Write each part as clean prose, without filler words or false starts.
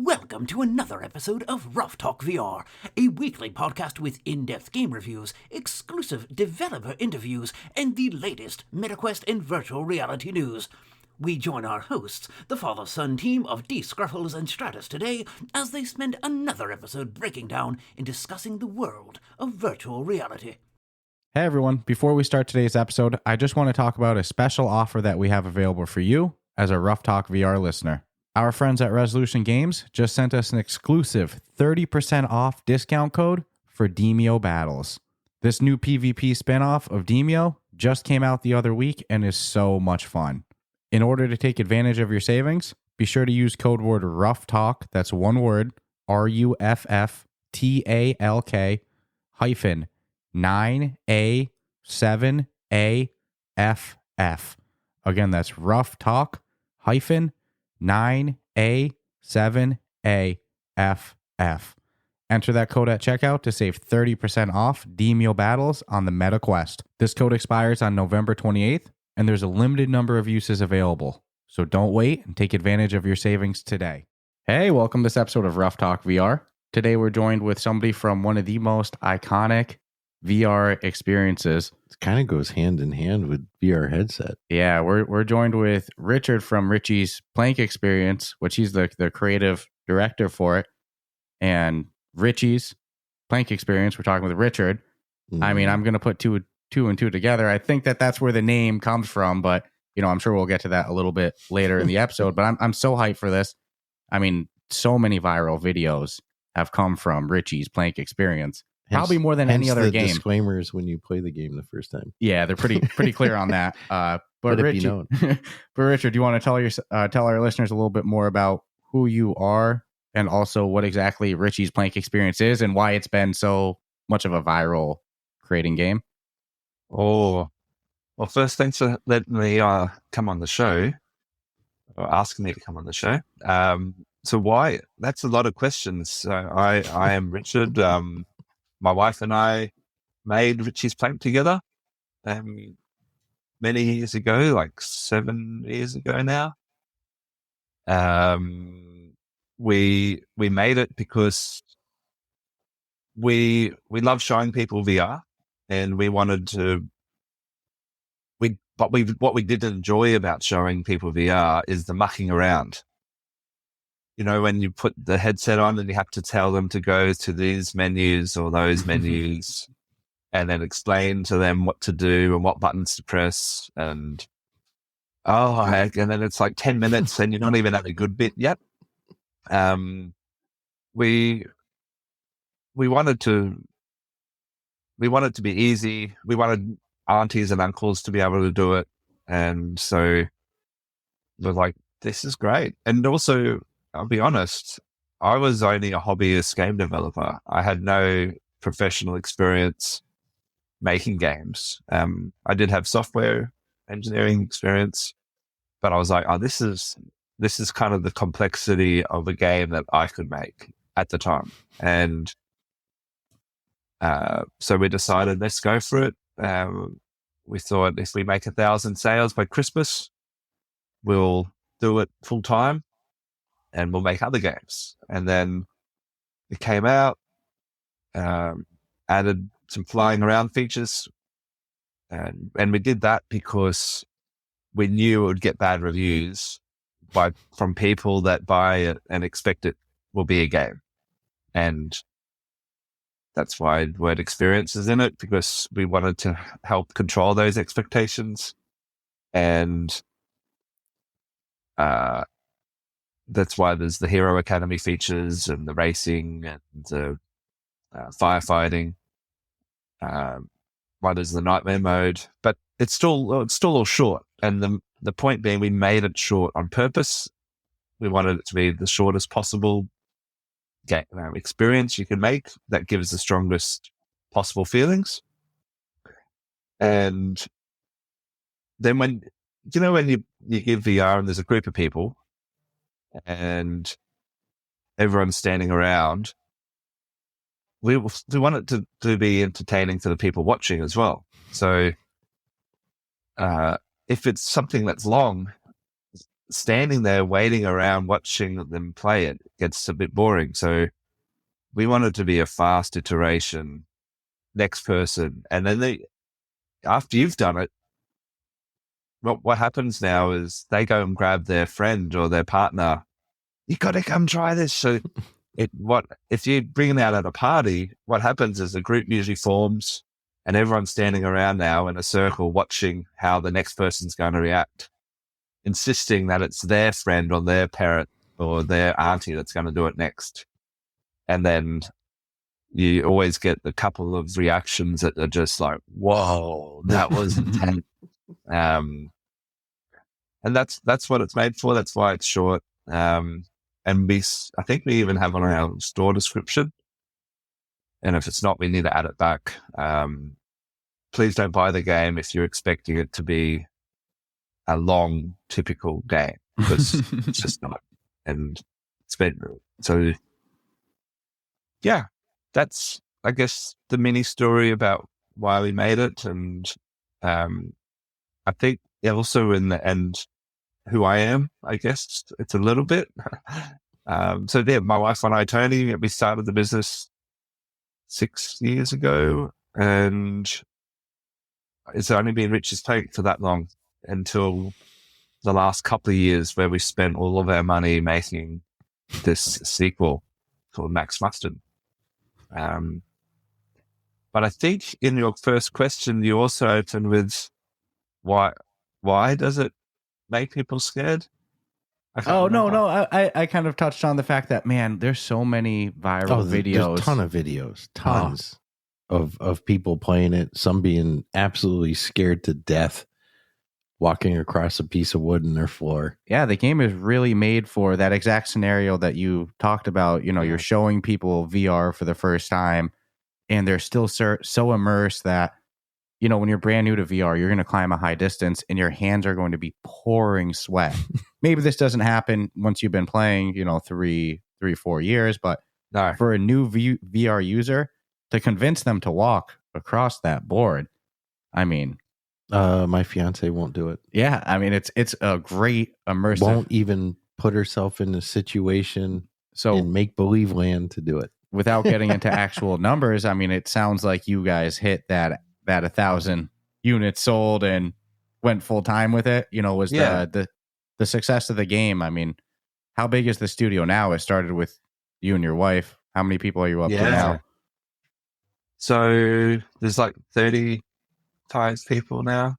Welcome to another episode of Ruff Talk VR, a weekly podcast with in-depth game reviews, exclusive developer interviews, and the latest MetaQuest and virtual reality news. We join our hosts, the father-son team of D. Scruffles and Stratus today, as they spend another episode breaking down and discussing the world of virtual reality. Hey everyone, before we start today's episode, I just want to talk about a special offer that we have available for you as a Ruff Talk VR listener. Our friends at Resolution Games just sent us an exclusive 30% off discount code for Demio Battles. This new PvP spinoff of Demio just came out the other week and is so much fun. In order to take advantage of your savings, be sure to use code word RUFFTALK, that's one word, RUFFTALK hyphen 9A7AFF. Again, that's Ruff Talk hyphen 9A7AFF. Enter that code at checkout to save 30% off Demio Battles on the MetaQuest. This code expires on November 28th, and there's a limited number of uses available. So don't wait and take advantage of your savings today. Hey, welcome to this episode of Ruff Talk VR. Today we're joined with somebody from one of the most iconic VR experiences. It kind of goes hand in hand with VR headset. Yeah, we're joined with Richard from Richie's Plank Experience, which he's the creative director for it. And Richie's Plank Experience, we're talking with Richard. Mm-hmm. I mean, I'm going to put two and two together. I think that's where the name comes from, but I'm sure we'll get to that a little bit later in the episode. But I'm so hyped for this. I mean, so many viral videos have come from Richie's Plank Experience. Probably more than any other game. Disclaimers when you play the game the first time. Yeah, they're pretty clear on that. But Richard, do you want to tell our listeners a little bit more about who you are and also what exactly Richie's Plank Experience is and why it's been so much of a viral creating game? Oh, well, first, thanks for letting me come on the show, or asking me to come on the show. So why? That's a lot of questions. So I am Richard. My wife and I made Richie's Plank together many years ago, like 7 years ago now. We made it because we love showing people VR, and we wanted to. What we did enjoy about showing people VR is the mucking around. When you put the headset on and you have to tell them to go to these menus or those menus and then explain to them what to do and what buttons to press. And then it's like 10 minutes and you're not even at a good bit yet. We wanted to be easy. We wanted aunties and uncles to be able to do it. And so we're like, this is great. And also, I'll be honest, I was only a hobbyist game developer. I had no professional experience making games. I did have software engineering experience, but I was like, this is kind of the complexity of a game that I could make at the time. And so we decided, let's go for it. We thought if we make 1,000 sales by Christmas, we'll do it full time. And we'll make other games. And then it came out, added some flying around features. And we did that because we knew it would get bad reviews from people that buy it and expect it will be a game. And that's why word experience is in it, because we wanted to help control those expectations. And that's why there's the Hero Academy features and the racing and the firefighting. Why there's the nightmare mode, but it's still all short. And the point being, we made it short on purpose. We wanted it to be the shortest possible game experience you can make that gives the strongest possible feelings. And then when you give VR and there's a group of people, and everyone's standing around, we want it to be entertaining to the people watching as well. So if it's something that's long, standing there waiting around watching them play it gets a bit boring. So we want it to be a fast iteration, next person. And then after you've done it, what happens now is they go and grab their friend or their partner. You got to come try this. So if you bring it out at a party, what happens is the group usually forms and everyone's standing around now in a circle watching how the next person's going to react, insisting that it's their friend or their parent or their auntie that's going to do it next. And then you always get the couple of reactions that are just like, whoa, that was intense. And that's what it's made for. That's why it's short. And I think we even have on our store description. And if it's not, we need to add it back. Please don't buy the game if you're expecting it to be a long, typical game, because it's just not. And so, yeah, that's, I guess, the mini story about why we made it. And I think also in the end, who I am, I guess it's a little bit. So yeah, my wife and I, Tony, we started the business 6 years ago, and it's only been Richie's Tank for that long, until the last couple of years where we spent all of our money making this sequel called Max Mustard. But I think in your first question, you also opened with why does it make people scared? No. I kind of touched on the fact that, man, there's so many viral videos. There's a ton of videos, tons of people playing it, some being absolutely scared to death, walking across a piece of wood in their floor. Yeah, the game is really made for that exact scenario that you talked about. You know, you're showing people VR for the first time, and they're still so immersed that, you know, when you're brand new to VR, you're going to climb a high distance and your hands are going to be pouring sweat. Maybe this doesn't happen once you've been playing, you know, 4 years, but for a new VR user, to convince them to walk across that board, I mean, my fiance won't do it. Yeah, I mean, it's a great immersive. Won't even put herself in a situation in make-believe land to do it. Without getting into actual numbers, I mean, it sounds like you guys hit that 1,000 units sold and went full time with it. You know, was the success of the game. I mean, how big is the studio now? It started with you and your wife. How many people are you up to now? So there's like 35 people now.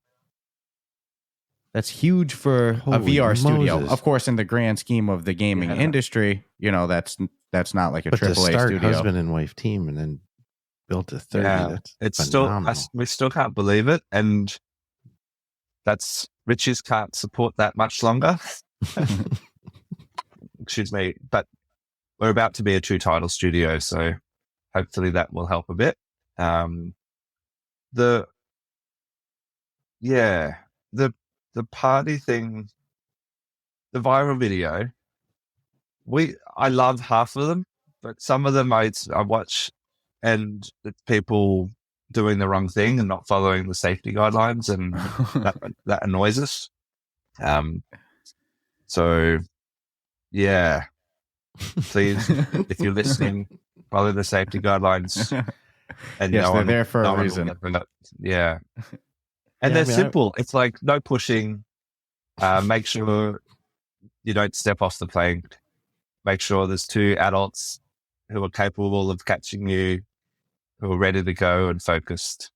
That's huge for a VR studio. Moses. Of course, in the grand scheme of the gaming industry, you know, that's not like a AAA to start studio. Husband and wife team and then built to 30. Yeah, that's it's phenomenal. we still can't believe it, and that's Richie's can't support that much longer. Excuse me, but we're about to be a 2-title studio, so hopefully that will help a bit. The party thing, the viral video, I love half of them, but some of them I watch and it's people doing the wrong thing and not following the safety guidelines, and that annoys us. So yeah, please, if you're listening, follow the safety guidelines. And yes, they're there for a reason. Yeah. And they're simple. It's like no pushing. Make sure you don't step off the plank. Make sure there's 2 adults who are capable of catching you, who are ready to go and focused.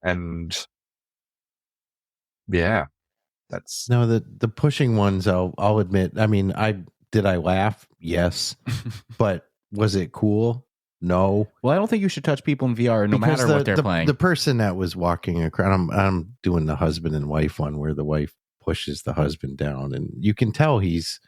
And yeah, that's no, the pushing ones. I'll admit. I mean, I laugh? Yes, but was it cool? No. Well, I don't think you should touch people in VR no matter what they're playing. The person that was walking across, I'm doing the husband and wife one where the wife pushes the husband down, and you can tell he's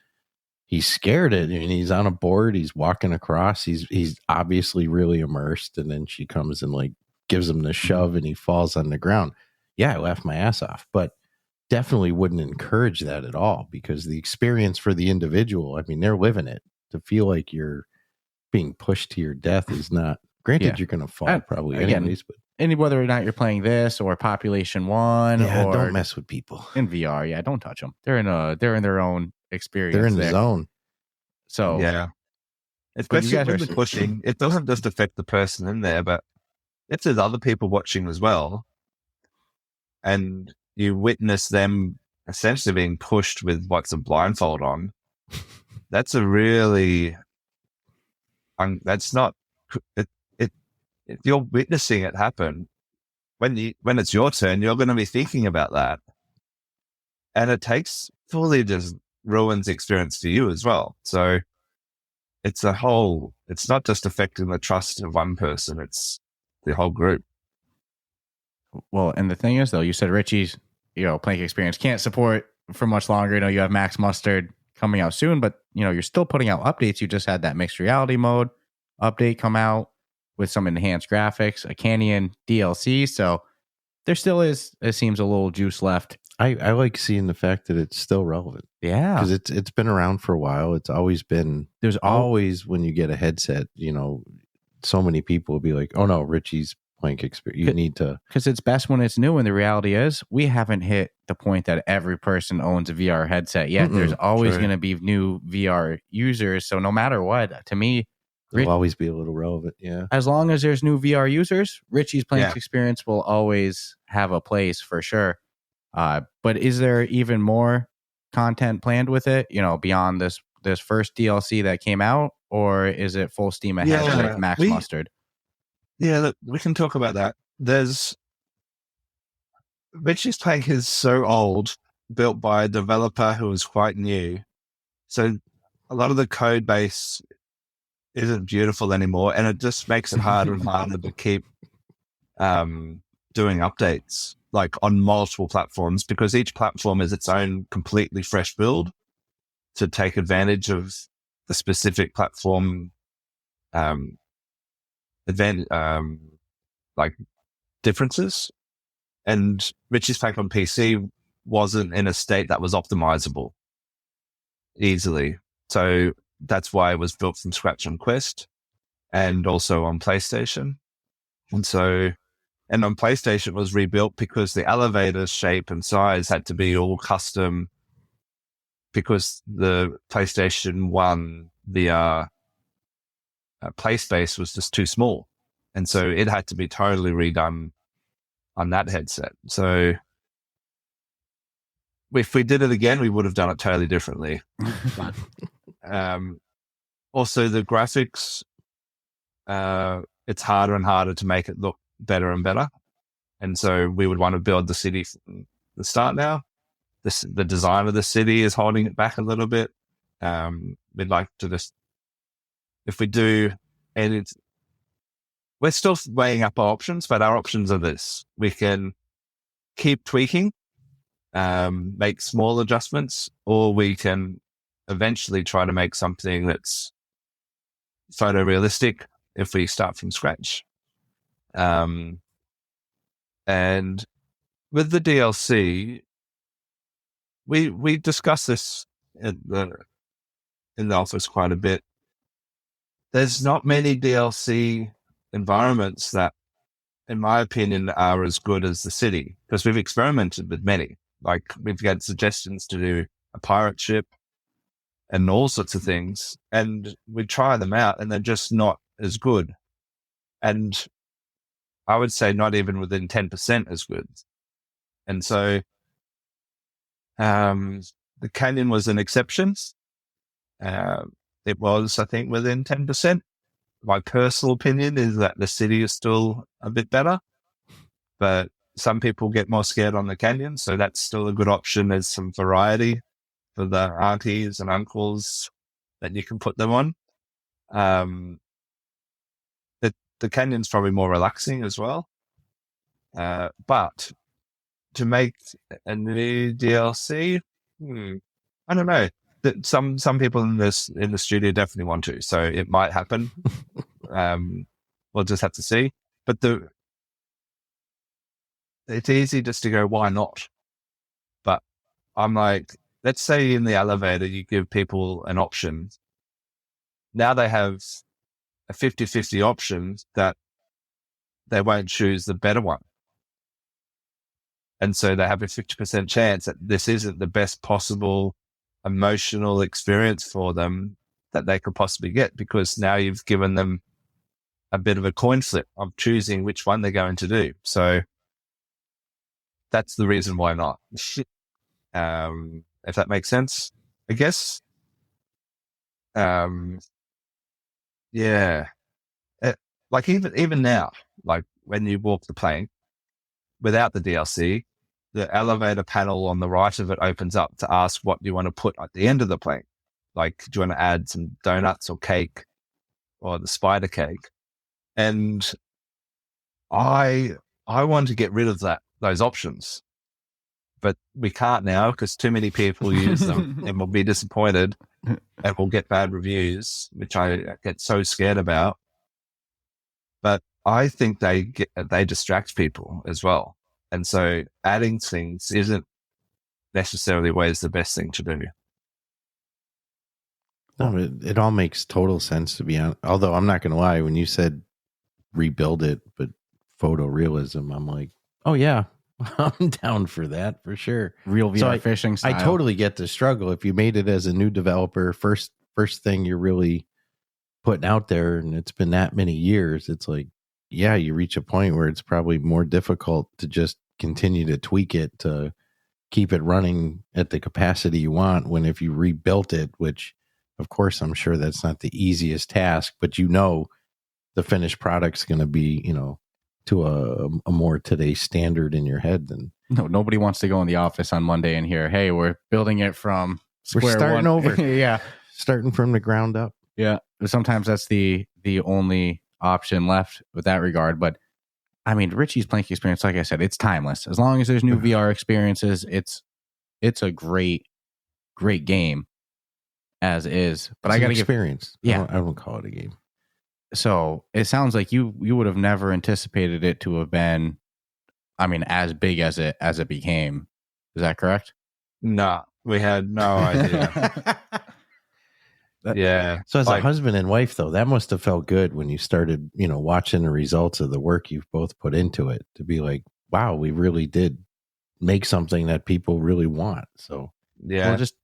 scared and he's on a board. He's walking across. He's obviously really immersed, and then she comes and like gives him the shove, and he falls on the ground. Yeah, I laughed my ass off, but definitely wouldn't encourage that at all, because the experience for the individual, I mean, they're living it. To feel like you're being pushed to your death is not. Granted, you're going to fall probably anyways. But and whether or not you're playing this or Population One, or don't mess with people in VR. Yeah, don't touch them. They're in their own experience. They're in the zone. So yeah, especially with the pushing, it doesn't just affect the person in there, but if there's other people watching as well, and you witness them essentially being pushed with what's a blindfold on, that's a really that's not it. If you're witnessing it happen, when it's your turn, you're going to be thinking about that, and it fully just ruins the experience for you as well. So it's it's not just affecting the trust of one person, it's the whole group. Well, and the thing is, though, you said Richie's, playing experience can't support for much longer. You have Max Mustard coming out soon, but, you're still putting out updates. You just had that mixed reality mode update come out with some enhanced graphics, a Canyon DLC. So there still is, it seems, a little juice left. I like seeing the fact that it's still relevant. Yeah. Because it's been around for a while. It's always been, there's always, when you get a headset, so many people will be like, oh no, Richie's playing experience. You need to. Because it's best when it's new. And the reality is we haven't hit the point that every person owns a VR headset yet. There's always going to be new VR users. So no matter what, to me, it'll always be a little relevant. Yeah. As long as there's new VR users, Richie's playing experience will always have a place for sure. But is there even more content planned with it, beyond this first DLC that came out, or is it full steam ahead with Max Mustard? Yeah, look, we can talk about that. Richie's Plank is so old, built by a developer who was quite new. So a lot of the code base isn't beautiful anymore, and it just makes it harder and harder to keep doing updates like on multiple platforms, because each platform is its own completely fresh build to take advantage of the specific platform like differences. And Richie's Plank on PC wasn't in a state that was optimizable easily. So that's why it was built from scratch on Quest and also on PlayStation. And on PlayStation it was rebuilt because the elevator shape and size had to be all custom, because the PlayStation 1 VR play space was just too small. And so it had to be totally redone on that headset. So if we did it again, we would have done it totally differently. But also the graphics, it's harder and harder to make it look better and better. And so we would want to build the city from the start now. The design of the city is holding it back a little bit. We'd like to just, if we do, and we're still weighing up our options, but our options are this. We can keep tweaking, make small adjustments, or we can eventually try to make something that's photorealistic if we start from scratch. And with the DLC, we discussed this in the office quite a bit. There's not many DLC environments that, in my opinion, are as good as the city, because we've experimented with many. Like, we've had suggestions to do a pirate ship and all sorts of things, and we try them out and they're just not as good. And I would say not even within 10% as good. And so the Canyon was an exception. It was, I think, within 10%. My personal opinion is that the city is still a bit better, but some people get more scared on the Canyon. So that's still a good option. There's some variety for the aunties and uncles that you can put them on. The Canyon's probably more relaxing as well. But to make a new DLC, I don't know. Some people in the studio definitely want to, so it might happen. We'll just have to see. But it's easy just to go, why not? But I'm like, let's say in the elevator you give people an option. Now they have a 50-50 option that they won't choose the better one. And so they have a 50% chance that this isn't the best possible emotional experience for them that they could possibly get, because now you've given them a bit of a coin flip of choosing which one they're going to do. So that's the reason why not. If that makes sense, I guess. Yeah. Like even now, like when you walk the plane without the DLC, the elevator panel on the right of it opens up to ask what you want to put at the end of the plane. Like, do you want to add some donuts or cake or the spider cake? And I want to get rid of those options, but we can't now because too many people use them and will be disappointed and will get bad reviews, which I get so scared about. But I think they distract people as well. And so adding things isn't necessarily always the best thing to do. No, it all makes total sense, to be honest. Although I'm not going to lie, when you said rebuild it, but photorealism, I'm like, oh yeah, I'm down for that for sure. Real VR fishing style. I totally get the struggle. If you made it as a new developer, first thing you're really putting out there, and it's been that many years, it's like, yeah, you reach a point where it's probably more difficult to just continue to tweak it to keep it running at the capacity you want, when if you rebuilt it, which of course I'm sure that's not the easiest task, but the finished product's going to be, to a more today's standard in your head. Than nobody wants to go in the office on Monday and hear, hey, we're building it from square we're starting one. over. Yeah. Starting from the ground up. Yeah. Sometimes that's the only option left with that regard. But I mean, Richie's Plank experience, like I said, it's timeless. As long as there's new VR experiences, it's a great game as is. But I got to experience. Yeah. I won't call it a game. So it sounds like you would have never anticipated it to have been, I mean, as big as it became. Is that correct? No, we had no idea. Yeah. So as a husband and wife, though, that must have felt good when you started, watching the results of the work you've both put into it, to be like, wow, we really did make something that people really want. So yeah, well, it just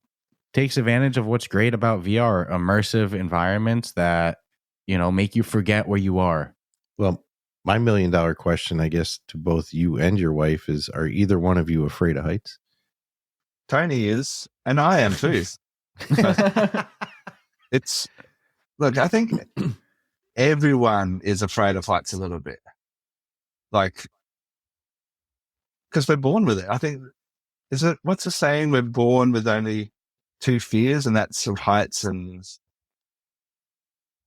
takes advantage of what's great about VR, immersive environments that, make you forget where you are. Well, my $1 million question, I guess, to both you and your wife is, are either one of you afraid of heights? Tony is, and I am too. Look, I think everyone is afraid of heights a little bit. Like, because we're born with it. I think, what's the saying? We're born with only 2 fears, and that's of heights and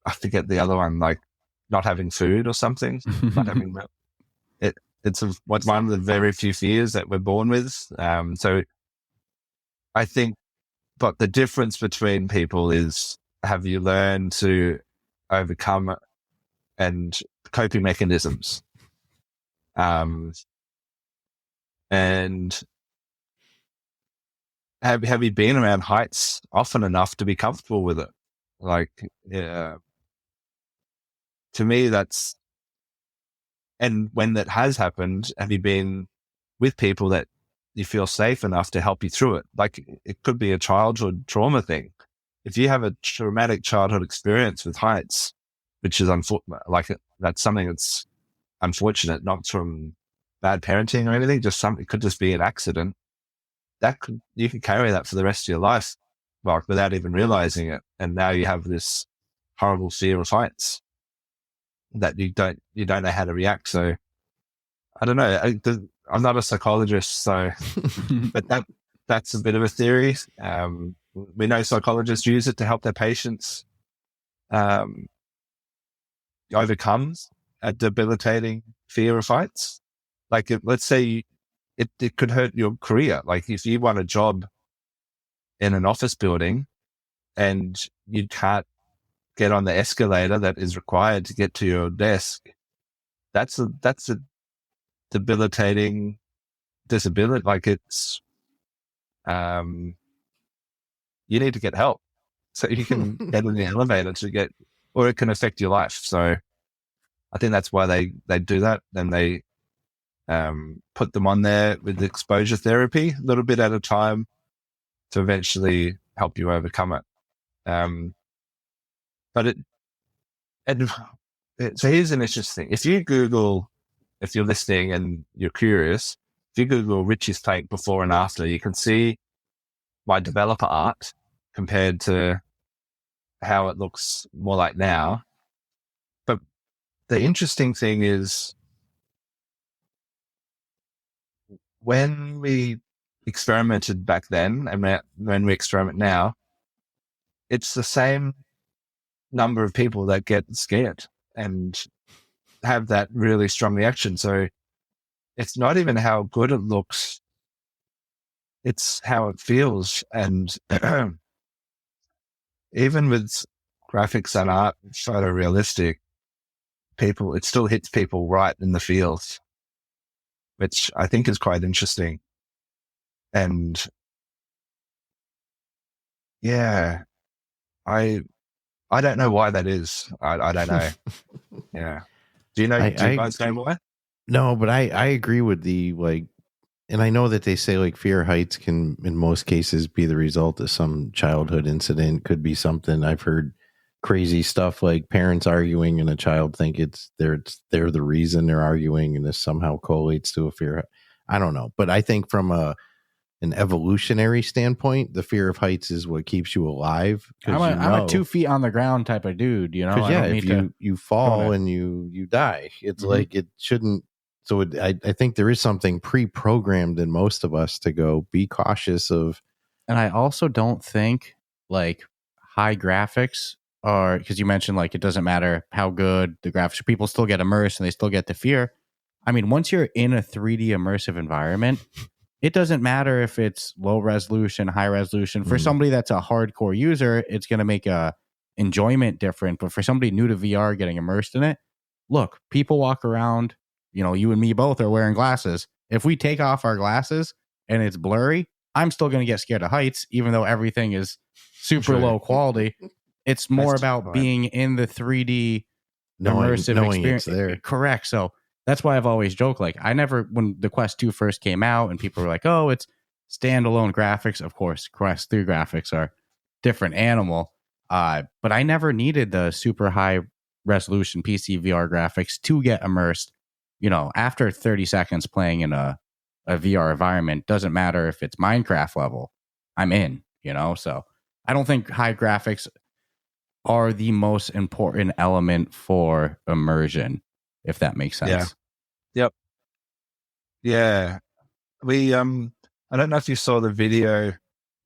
I forget the other one, like not having food or something. Not having milk. It's one of the very few fears that we're born with. So I think, but the difference between people is, have you learned to overcome and coping mechanisms? And have you been around heights often enough to be comfortable with it? Like, yeah. To me, and when that has happened, have you been with people that you feel safe enough to help you through it? Like, it could be a childhood trauma thing. If you have a traumatic childhood experience with heights, which is that's something that's unfortunate, not from bad parenting or anything, it could just be an accident. You could carry that for the rest of your life, without even realizing it. And now you have this horrible fear of heights that you don't know how to react. So I don't know. I'm not a psychologist, so but that's a bit of a theory. We know psychologists use it to help their patients overcome a debilitating fear of heights. Like, let's say it could hurt your career. Like, if you want a job in an office building and you can't get on the escalator that is required to get to your desk, that's a debilitating disability. Like, it's, you need to get help so you can get in the elevator or it can affect your life. So I think that's why they do that. Then they put them on there with exposure therapy, a little bit at a time, to eventually help you overcome it. So here's an interesting thing. If you're listening and you're curious, if you Google Richie's tank before and after, you can see my developer art compared to how it looks more like now. But the interesting thing is, when we experimented back then and when we experiment now, it's the same number of people that get scared and have that really strong reaction. So it's not even how good it looks, it's how it feels. And even with graphics that aren't photorealistic, it still hits people right in the feels, which I think is quite interesting. And yeah, I don't know why that is. I don't know. Yeah. Do you guys know why? No, but I agree with the, like, and I know that they say like fear of heights can in most cases be the result of some childhood incident. Could be something. I've heard crazy stuff like parents arguing and a child think they're the reason they're arguing, and this somehow correlates to a fear. I don't know, but I think from an evolutionary standpoint, the fear of heights is what keeps you alive. I'm a 2 feet on the ground type of dude, you know. Yeah, if you fall and you die, it's like it shouldn't. So I think there is something pre-programmed in most of us to go be cautious of. And I also don't think like high graphics are, because you mentioned like it doesn't matter how good the graphics are, people still get immersed and they still get the fear. I mean, once you're in a 3D immersive environment, it doesn't matter if it's low resolution, high resolution. For somebody that's a hardcore user, it's going to make a enjoyment different. But for somebody new to VR getting immersed in it, look, people walk around, you know, you and me both are wearing glasses. If we take off our glasses and it's blurry, I'm still going to get scared of heights, even though everything is super low quality. It's more about being in the 3D immersive experience. There. Correct. So that's why I've always joked, like, when the Quest 2 first came out and people were like, oh, it's standalone graphics. Of course, Quest 3 graphics are different animal. But I never needed the super high resolution PC VR graphics to get immersed. You know, after 30 seconds playing in a VR environment, doesn't matter if it's Minecraft level, I'm in, you know? So I don't think high graphics are the most important element for immersion, if that makes sense. Yeah. Yep. Yeah. We, I don't know if you saw the video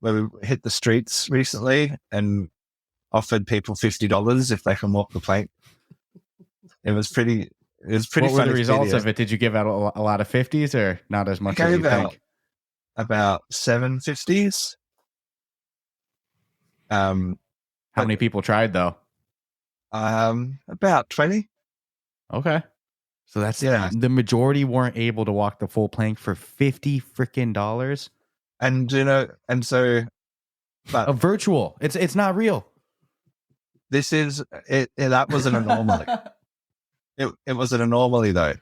where we hit the streets recently and offered people $50 if they can walk the plank. It was pretty What were the results of it? Did you give out a lot of 50s or not as much as you think? About 7 50s. How many people tried though? About 20. Okay. So that's the majority weren't able to walk the full plank for $50 freaking dollars. And you know, and so but a virtual. It's not real. This is it. That was an anomaly. It was an anomaly though.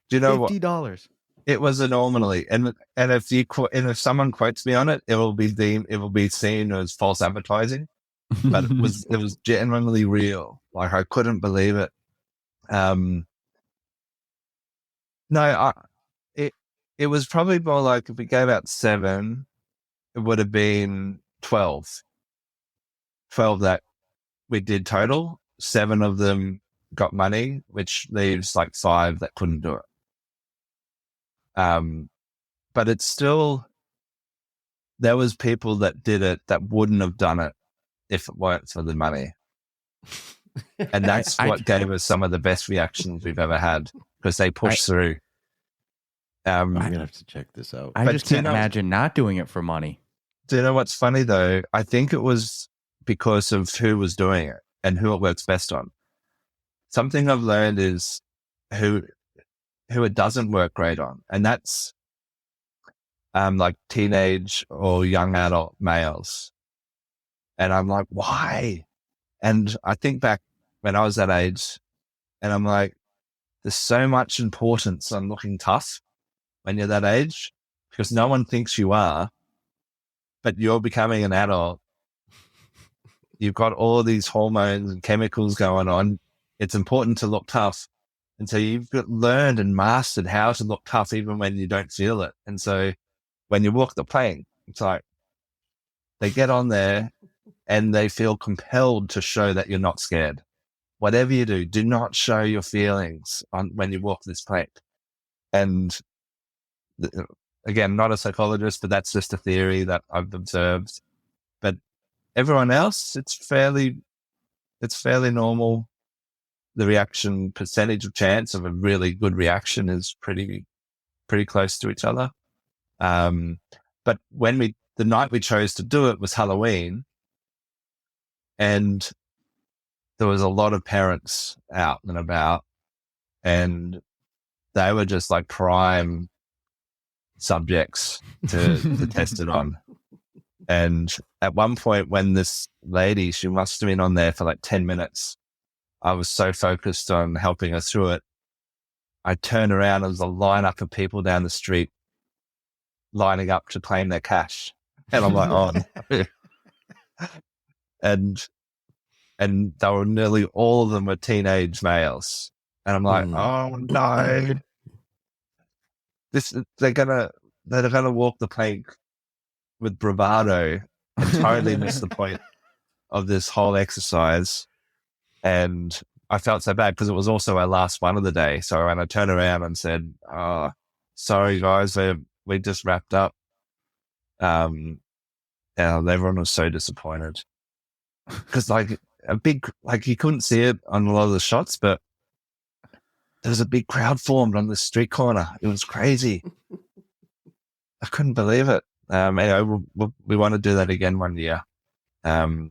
Do you know what? $50. It was an anomaly, and if someone quotes me on it, it will be seen as false advertising. But it was genuinely real. Like I couldn't believe it. It was probably more like if we gave out 7, it would have been 12. 12 that we did total. 7 of them got money, which leaves like 5 that couldn't do it. But it's still, there was people that did it that wouldn't have done it if it weren't for the money. And that's what gave us some of the best reactions we've ever had, because they pushed through. I'm going to have to check this out. I just can't imagine not doing it for money. Do you know what's funny though? I think it was because of who was doing it and who it works best on. Something I've learned is who it doesn't work great on. And that's like teenage or young adult males. And I'm like, why? And I think back when I was that age and I'm like, there's so much importance on looking tough when you're that age, because no one thinks you are, but you're becoming an adult. You've got all these hormones and chemicals going on. It's important to look tough. And so you've learned and mastered how to look tough even when you don't feel it. And so when you walk the plank, it's like they get on there and they feel compelled to show that you're not scared. Whatever you do not show your feelings when you walk this plank. And again, not a psychologist, but that's just a theory that I've observed. But everyone else, it's fairly normal. The reaction percentage of chance of a really good reaction is pretty close to each other. But the night we chose to do it was Halloween, and there was a lot of parents out and about, and they were just like prime subjects to test it on. And at one point when this lady, she must have been on there for like 10 minutes. I was so focused on helping her through it. I turned around, there was a lineup of people down the street lining up to claim their cash. And I'm like, oh no. And they were nearly all of them were teenage males. And I'm like, oh no. They're gonna walk the plank with bravado and totally miss the point of this whole exercise. And I felt so bad because it was also our last one of the day. So when I turned around and said, oh, sorry guys, we just wrapped up. And everyone was so disappointed because you couldn't see it on a lot of the shots, but there was a big crowd formed on the street corner. It was crazy. I couldn't believe it. Anyway, we want to do that again one year. Yeah.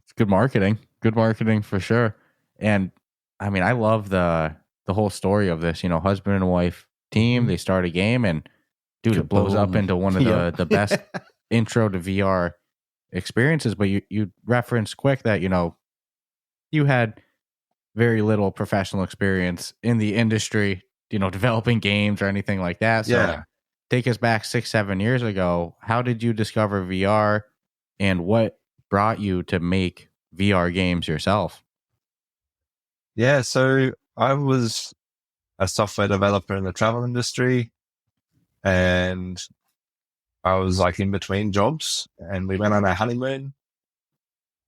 It's good marketing for sure. And I mean, I love the whole story of this, husband and wife team, they start a game and dude, it blows up into one of the best intro to VR experiences. But you referenced quick that, you had very little professional experience in the industry, developing games or anything like that. So take us back 6-7 years ago. How did you discover VR and what brought you to make VR games yourself? Yeah, so I was a software developer in the travel industry, and I was like in between jobs, and we went on our honeymoon,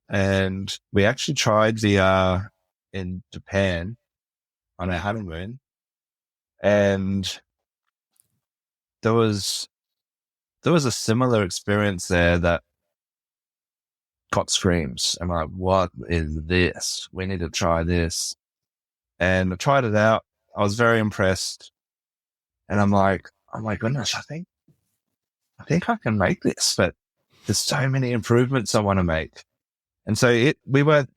and we actually tried VR in Japan on our honeymoon, and there was a similar experience there that got screams. I'm like, what is this? We need to try this. And I tried it out. I was very impressed. And I'm like, oh my goodness, I think I can make this, but there's so many improvements I want to make. And so we were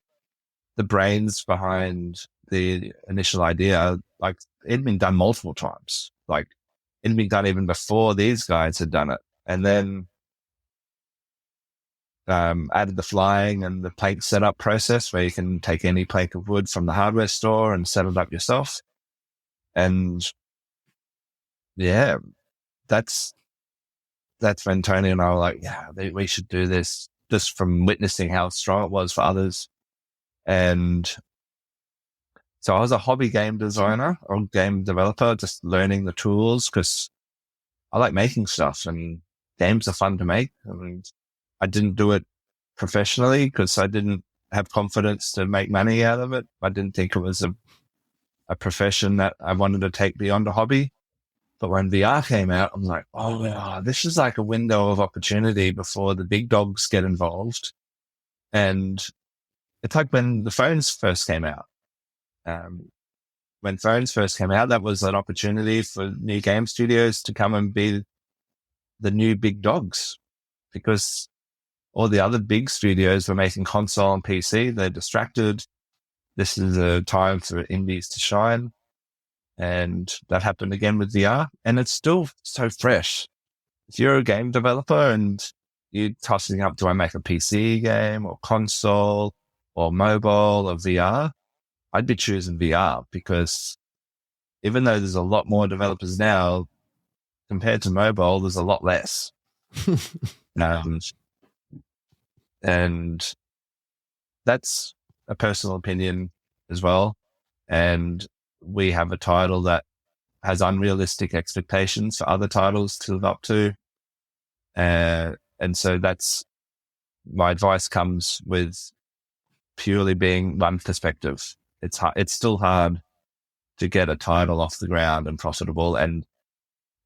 the brains behind the initial idea. Like, it'd been done multiple times. Like, it'd been done even before these guys had done it. And then added the flying and the plank setup process where you can take any plank of wood from the hardware store and set it up yourself. And yeah, that's when Tony and I were like, yeah, we should do this, just from witnessing how strong it was for others. And so I was a hobby game designer or game developer, just learning the tools because I like making stuff and games are fun to make. I mean, I didn't do it professionally because I didn't have confidence to make money out of it. I didn't think it was a profession that I wanted to take beyond a hobby. But when VR came out, I'm like, oh, wow, this is like a window of opportunity before the big dogs get involved. And it's like when the phones first came out. When phones first came out, that was an opportunity for new game studios to come and be the new big dogs, because all the other big studios were making console and PC. They're distracted. This is a time for indies to shine. And that happened again with VR. And it's still so fresh. If you're a game developer and you're tossing up, do I make a PC game or console or mobile or VR? I'd be choosing VR, because even though there's a lot more developers now compared to mobile, there's a lot less. And that's a personal opinion as well. And we have a title that has unrealistic expectations for other titles to live up to. And so that's my advice, comes with purely being one perspective. It's still hard to get a title off the ground and profitable,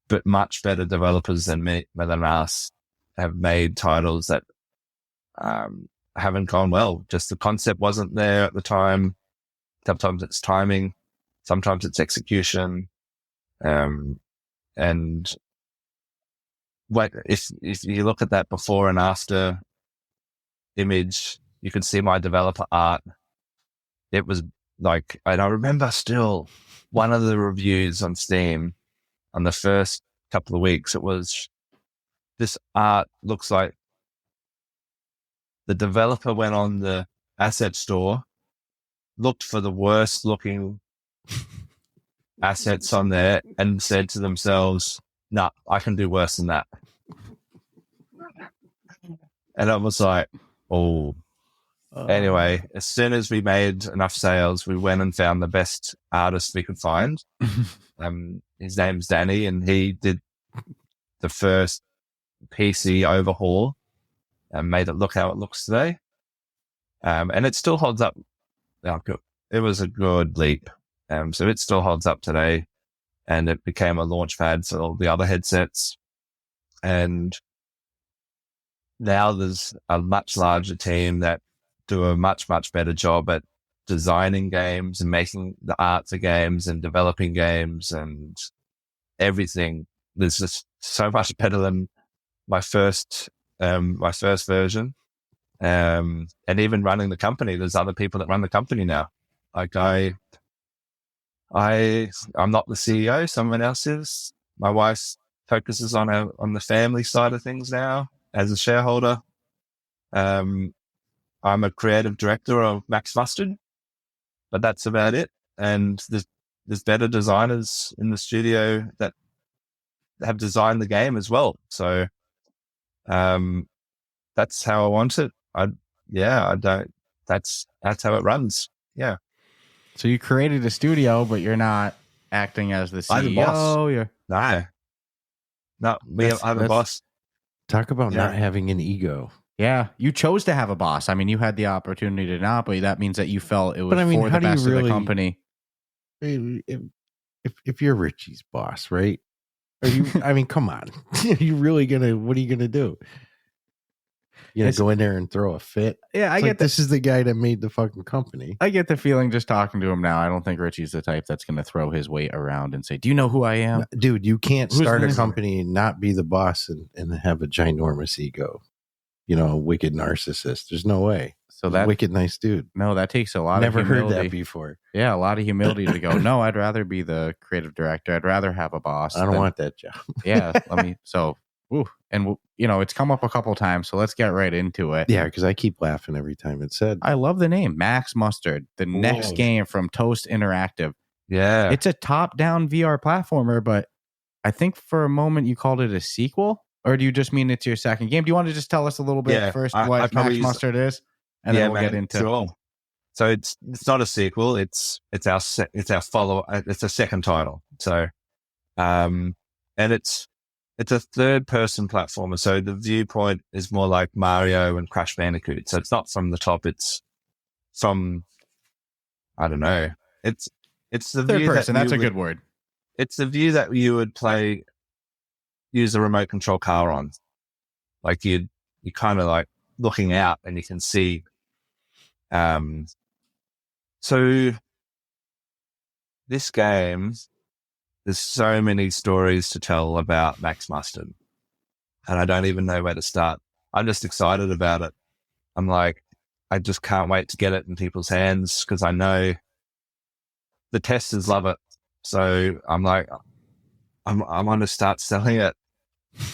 but much better developers than us have made titles that haven't gone well. Just the concept wasn't there at the time. Sometimes it's timing, sometimes it's execution. And if you look at that before and after image, you can see my developer art. It was like, and I remember still one of the reviews on Steam on the first couple of weeks, it was, this art looks like the developer went on the asset store, looked for the worst looking assets on there and said to themselves, nah, I can do worse than that. And I was like, oh. Anyway, as soon as we made enough sales, we went and found the best artist we could find. His name's Danny, and he did the first PC overhaul and made it look how it looks today. And it still holds up. It was a good leap. So it still holds up today, and it became a launch pad for all the other headsets. And now there's a much larger team that do a much, much better job at designing games and making the art for games and developing games and everything. There's just so much better than my first version. And even running the company, there's other people that run the company now. Like I'm not the CEO, someone else is. My wife focuses on the family side of things now as a shareholder. I'm a creative director of Max Mustard, but that's about it. And there's better designers in the studio that have designed the game as well. So, that's how I want it. That's how it runs. Yeah. So you created a studio, but you're not acting as the CEO. I'm the boss. No, I'm the boss. Talk about not having an ego. Yeah, you chose to have a boss. I mean, you had the opportunity to not, but that means that you felt it was for the best of the company. If you're Richie's boss, right? Are you? I mean, come on. Are you really gonna? What are you gonna do? You know, go in there and throw a fit? Yeah, This is the guy that made the fucking company. I get the feeling just talking to him now. I don't think Richie's the type that's going to throw his weight around and say, "Do you know who I am?" Dude, you can't start a company and not be the boss and have a ginormous ego. You know, a wicked narcissist. There's no way. So that wicked nice dude. No, that takes a lot of humility. Never heard that before. Yeah, a lot of humility to go, no, I'd rather be the creative director. I'd rather have a boss. I don't want that job. Yeah, and you know, it's come up a couple times, so let's get right into it. Yeah, because I keep laughing every time it's said. I love the name, Max Mustard, the next game from Toast Interactive. Yeah. It's a top-down VR platformer, but I think for a moment you called it a sequel. Or do you just mean it's your second game? Do you want to just tell us a little bit first what Max Mustard is, and then we'll get into? Sure. So it's not a sequel. It's our follow. It's a second title. So, and it's a third person platformer. So the viewpoint is more like Mario and Crash Bandicoot. So it's not from the top. It's from, I don't know. It's the third view person. That's a good word. It's the view that you would use a remote control car on. Like you're kind of like looking out and you can see. So this game, there's so many stories to tell about Max Mustard, and I don't even know where to start. I'm just excited about it. I'm like, I just can't wait to get it in people's hands because I know the testers love it. So I'm like, I'm going to start selling it.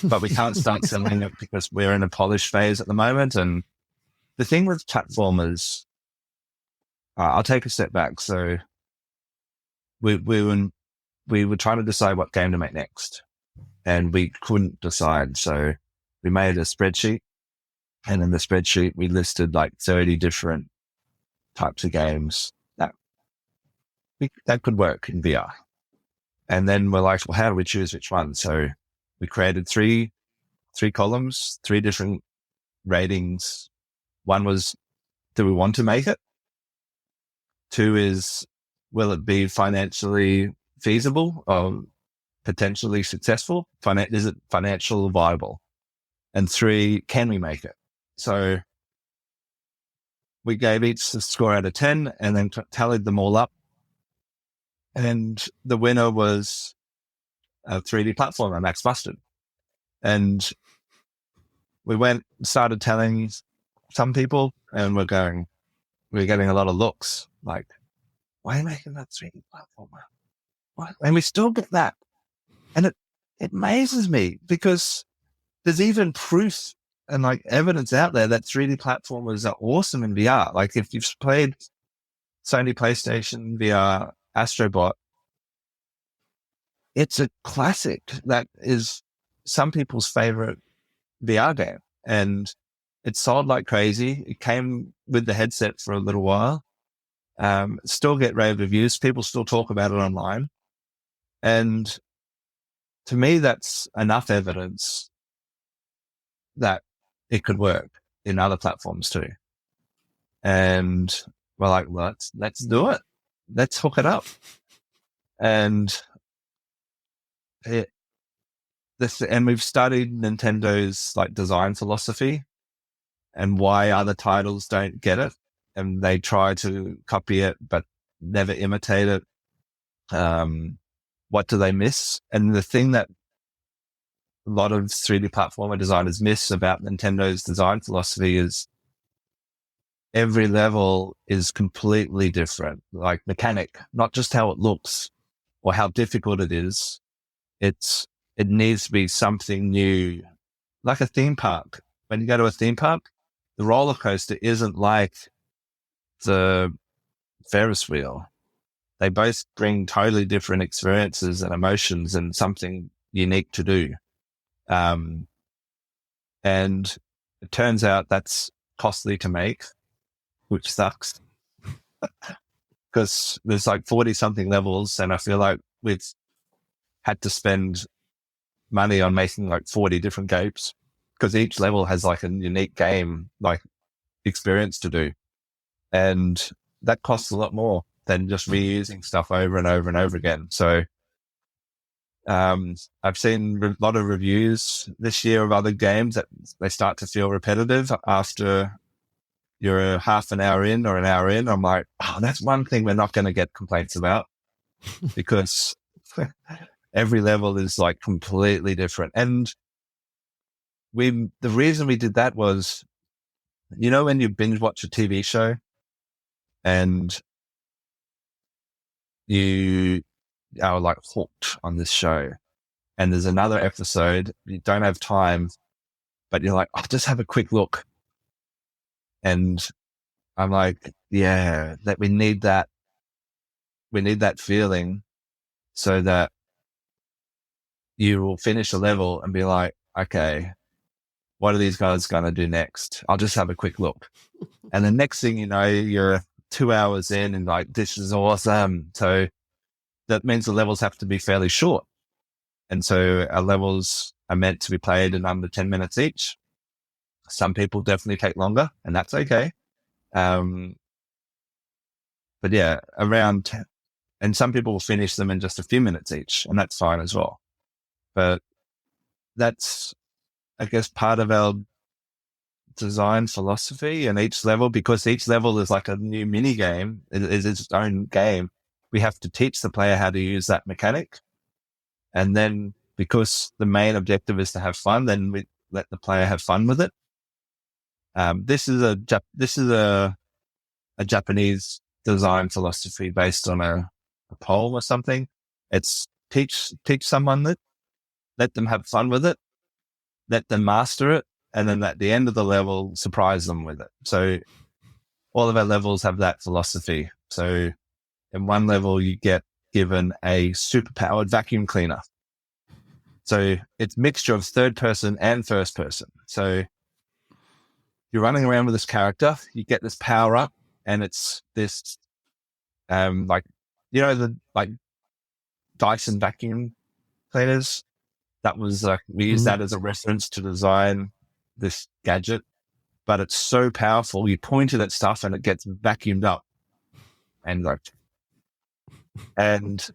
But we can't start selling it because we're in a polish phase at the moment. And the thing with platformers, I'll take a step back. So we were trying to decide what game to make next, and we couldn't decide. So we made a spreadsheet, and in the spreadsheet we listed like 30 different types of games that could work in VR. And then we're like, well, how do we choose which one? So we created three columns, 3 different ratings. One was, do we want to make it? 2 is, will it be financially feasible or potentially successful? Is it financial viable? And 3, can we make it? So we gave each a score out of 10 and then tallied them all up. And the winner was a 3D platformer, Max Busted. And we started telling some people, and we're getting a lot of looks like, why are you making that 3D platformer? What? And we still get that. And it amazes me because there's even proof and like evidence out there that 3D platformers are awesome in VR. Like if you've played Sony PlayStation VR Astrobot, it's a classic that is some people's favorite VR game, and it sold like crazy. It came with the headset for a little while. Still get rave reviews. People still talk about it online. And to me, that's enough evidence that it could work in other platforms too. And we're like, let's do it. Let's hook it up. And we've studied Nintendo's like design philosophy and why other titles don't get it. And they try to copy it, but never imitate it. What do they miss? And the thing that a lot of 3D platformer designers miss about Nintendo's design philosophy is every level is completely different, like mechanic, not just how it looks or how difficult it is. It needs to be something new, like a theme park. When you go to a theme park, the roller coaster isn't like the Ferris wheel. They both bring totally different experiences and emotions and something unique to do. And it turns out that's costly to make, which sucks because there's like 40 something levels. And I feel like we've had to spend money on making like 40 different games because each level has like a unique game, like experience to do. And that costs a lot more than just reusing stuff over and over and over again. So, I've seen a lot of reviews this year of other games that they start to feel repetitive after you're a half an hour in or an hour in. I'm like, oh, that's one thing we're not going to get complaints about because every level is like completely different. And the reason we did that was, you know, when you binge watch a TV show and you are like hooked on this show and there's another episode, you don't have time, but you're like, I'll just have a quick look. And I'm like, yeah, that we need that feeling so that you will finish a level and be like, okay, what are these guys going to do next? I'll just have a quick look. And the next thing you know, you're 2 hours in and like, this is awesome. So that means the levels have to be fairly short. And so our levels are meant to be played in under 10 minutes each. Some people definitely take longer and that's okay. But yeah, and some people will finish them in just a few minutes each and that's fine as well. But that's, I guess, part of our design philosophy and each level, because each level is like a new mini game, it is its own game. We have to teach the player how to use that mechanic. And then because the main objective is to have fun, then we let the player have fun with it. This is a Japanese design philosophy based on a poem or something. It's teach someone that, let them have fun with it, let them master it, and then at the end of the level, surprise them with it. So all of our levels have that philosophy. So in one level, you get given a superpowered vacuum cleaner. So it's a mixture of third person and first person. So you're running around with this character, you get this power up, and it's this, like, you know, the like Dyson vacuum cleaners. That was like, we used that as a reference to design this gadget, but it's so powerful. You point it at stuff and it gets vacuumed up, and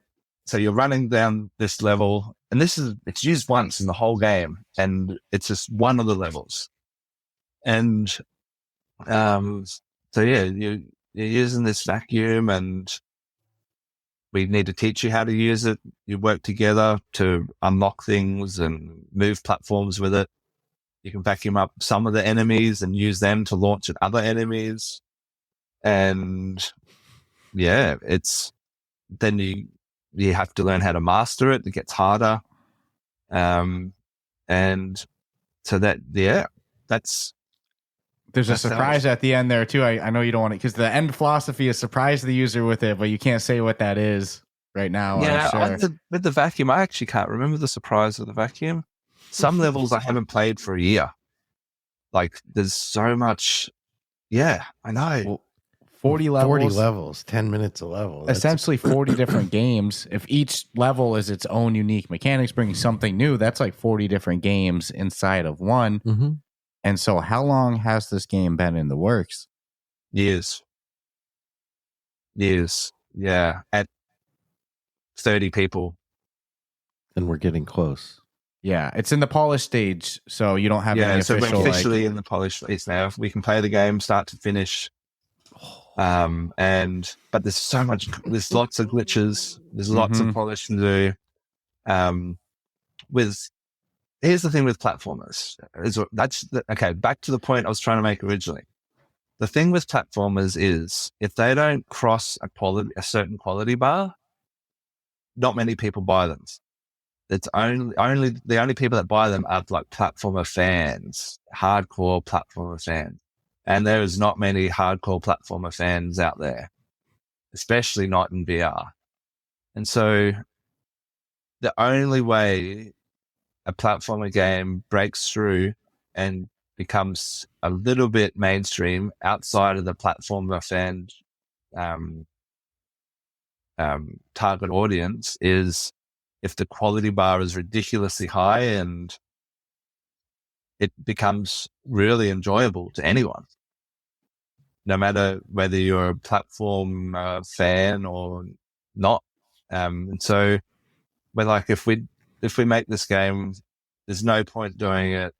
so you're running down this level, and it's used once in the whole game, and it's just one of the levels. And, so yeah, you're using this vacuum, and we need to teach you how to use it. You work together to unlock things and move platforms with it. You can vacuum up some of the enemies and use them to launch at other enemies. And yeah, then you have to learn how to master it. It gets harder. And so that's, There's a surprise at the end there too. I know you don't want it, because the end philosophy is surprise the user with it, but you can't say what that is right now. Yeah, I'm sure. with the vacuum, I actually can't remember the surprise of the vacuum. Some levels I haven't played for a year. Like, there's so much. Yeah, I know. Well, 40 levels. 40 levels, 10 minutes a level. That's essentially 40 different games. If each level is its own unique mechanics, bringing something new, that's like 40 different games inside of one. Mm-hmm. And so how long has this game been in the works? Years. Yeah. At 30 people. And we're getting close. Yeah, it's in the polish stage, so you don't have any so official. we're officially in the polish phase now. We can play the game start to finish. But there's so much. There's lots of glitches. There's lots of polish to do. Here's the thing with platformers. Back to the point I was trying to make originally. The thing with platformers is, if they don't cross a certain quality bar, not many people buy them. It's only the only people that buy them are like platformer fans, hardcore platformer fans. And there is not many hardcore platformer fans out there, especially not in VR. And so the only way a platformer game breaks through and becomes a little bit mainstream outside of the platformer fan target audience is if the quality bar is ridiculously high and it becomes really enjoyable to anyone, no matter whether you're a platform fan or not. And so we're like, if we make this game, there's no point doing it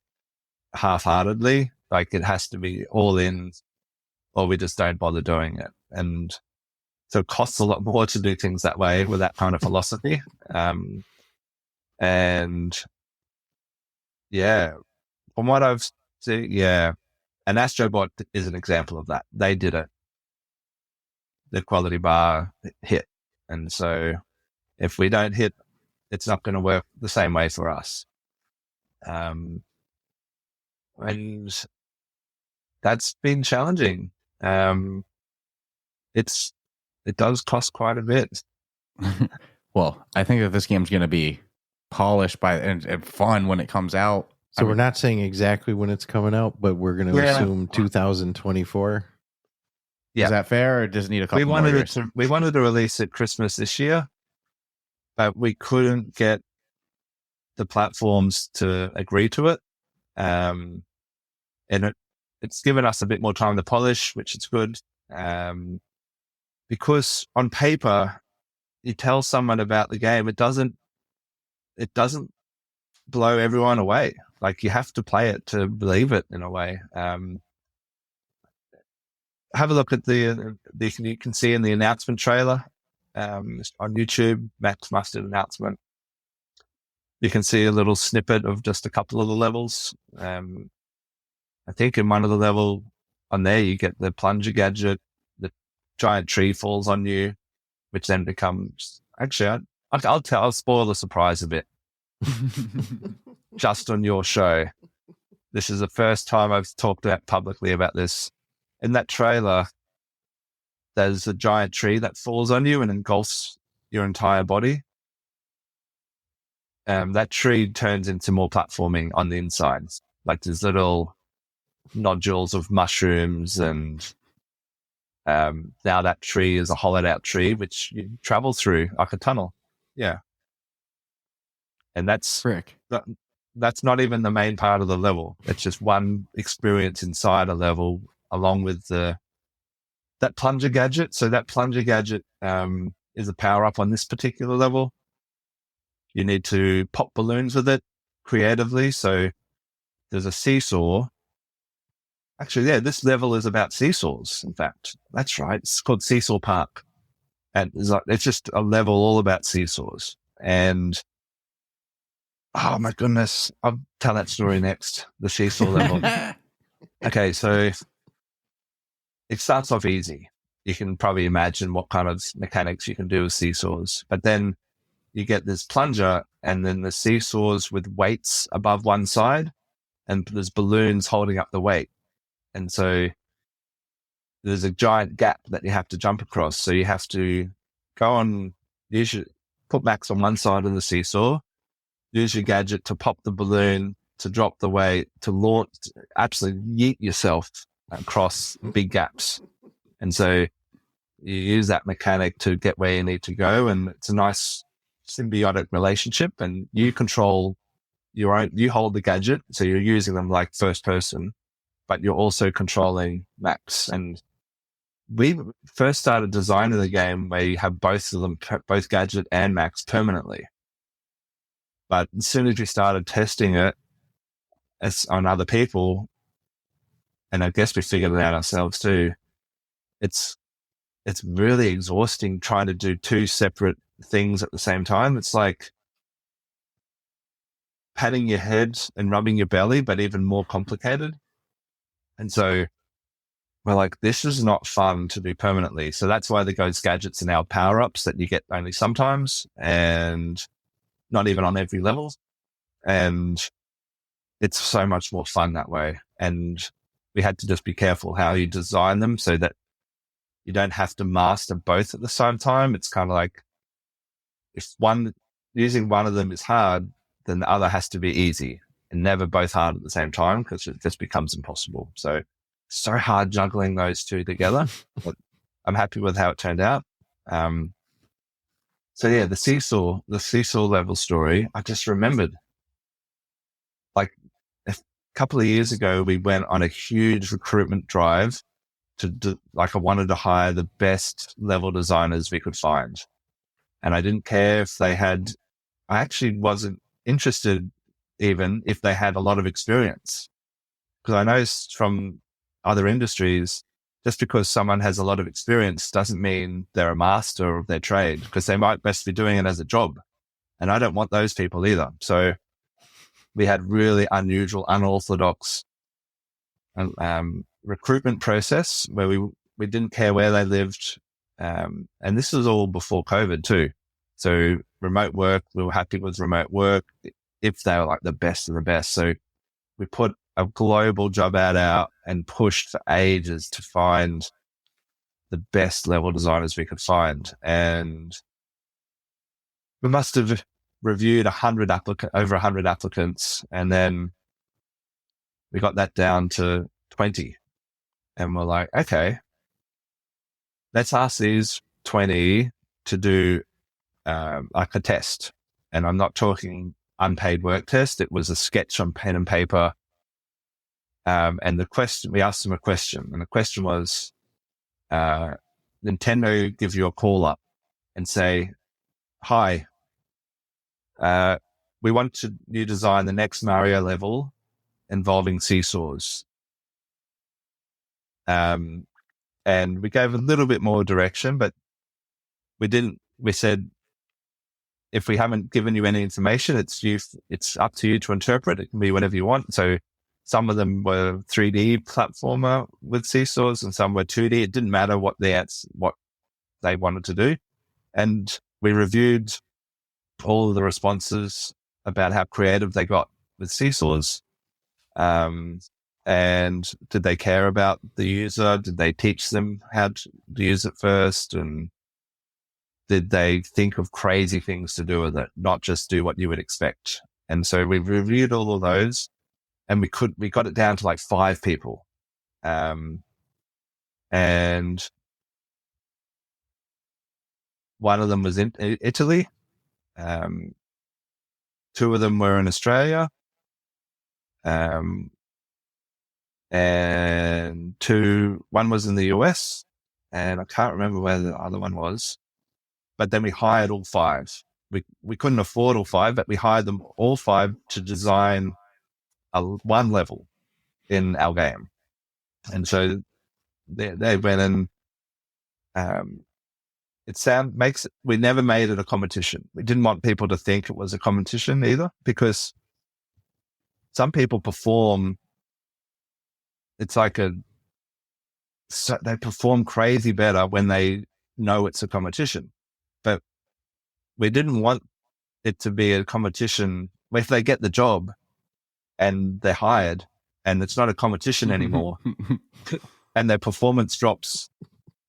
half-heartedly. Like, it has to be all in, or we just don't bother doing it. And so it costs a lot more to do things that way with that kind of philosophy. And yeah, from what I've seen, and Astrobot is an example of that. They did it. The quality bar hit. And so if we don't hit, it's not going to work the same way for us. And that's been challenging. It does cost quite a bit. Well, I think that this game's going to be polished and fun when it comes out. So we're not saying exactly when it's coming out, but we're going to assume 2024. Yeah. Is that fair, or does it need a couple more years? We wanted to release it Christmas this year, but we couldn't get the platforms to agree to it. And it's given us a bit more time to polish, which is good. Because on paper, you tell someone about the game, it doesn't blow everyone away. Like, you have to play it to believe it in a way. Have a look at you can see in the announcement trailer on YouTube, Max Mustard announcement. You can see a little snippet of just a couple of the levels. I think in one of the level on there, you get the plunger gadget, the giant tree falls on you, which then becomes, actually, I'll spoil the surprise a bit. Just on your show. This is the first time I've talked publicly about this. In that trailer, there's a giant tree that falls on you and engulfs your entire body. That tree turns into more platforming on the inside. Like there's little nodules of mushrooms, and now that tree is a hollowed out tree which you travel through like a tunnel. Yeah. And that's not even the main part of the level. It's just one experience inside a level, along with that plunger gadget. So that plunger gadget is a power up on this particular level. You need to pop balloons with it creatively. So there's a seesaw. Actually, yeah, this level is about seesaws. In fact, that's right. It's called Seesaw Park, and it's just a level all about seesaws. And oh my goodness, I'll tell that story next. The seesaw level. Okay, so it starts off easy. You can probably imagine what kind of mechanics you can do with seesaws, but then you get this plunger, and then the seesaws with weights above one side, and there's balloons holding up the weight. And so there's a giant gap that you have to jump across. So you have to go on, put Max on one side of the seesaw, use your gadget to pop the balloon, to drop the weight, to launch, absolutely yeet yourself across big gaps. And so you use that mechanic to get where you need to go. And it's a nice symbiotic relationship, and you control you hold the gadget. So you're using them like first person, but you're also controlling Max. And we first started designing the game where you have both of them, both gadget and Max, permanently. But as soon as we started testing it on other people, and I guess we figured it out ourselves too, it's really exhausting trying to do two separate things at the same time. It's like patting your head and rubbing your belly, but even more complicated. And so we're like, this is not fun to do permanently. So that's why the Ghost gadgets are now power-ups that you get only sometimes, and not even on every level. And it's so much more fun that way. And we had to just be careful how you design them so that you don't have to master both at the same time. It's kind of like, if using one of them is hard, then the other has to be easy, and never both hard at the same time, because it just becomes impossible. So hard juggling those two together. But I'm happy with how it turned out. So yeah, the seesaw level story, I just remembered, like a couple of years ago, we went on a huge recruitment drive I wanted to hire the best level designers we could find. And I didn't care if I actually wasn't interested even if they had a lot of experience. Because I know from other industries, just because someone has a lot of experience doesn't mean they're a master of their trade, because they might best be doing it as a job. And I don't want those people either. So we had really unusual, unorthodox recruitment process where we didn't care where they lived. And this was all before COVID too. So remote work, we were happy with remote work if they were like the best of the best. So we put a global job ad out and pushed for ages to find the best level designers we could find. And we must have reviewed over 100 applicants. And then we got that down to 20. And we're like, okay, let's ask these 20 to do like a test. And I'm not talking unpaid work test. It was a sketch on pen and paper. And we asked them a question, and the question was, Nintendo give you a call up and say, hi, we want you design the next Mario level involving seesaws. And we gave a little bit more direction, but we said, if we haven't given you any information, it's up to you to interpret. It can be whatever you want. So some of them were 3D platformer with seesaws, and some were 2D. It didn't matter what they wanted to do. And we reviewed all of the responses about how creative they got with seesaws. And And did they care about the user? Did they teach them how to use it first? And did they think of crazy things to do with it, not just do what you would expect? And so we reviewed all of those, and we got it down to like 5 people. And one of them was in Italy. 2 of them were in Australia. And one was in the US, and I can't remember where the other one was. But then we hired all 5. We couldn't afford all 5, but we hired them all 5 to design one level in our game. And so they went and we never made it a competition. We didn't want people to think it was a competition either, because some people perform. It's like they perform crazy better when they know it's a competition. But we didn't want it to be a competition. If they get the job and they're hired and it's not a competition anymore and their performance drops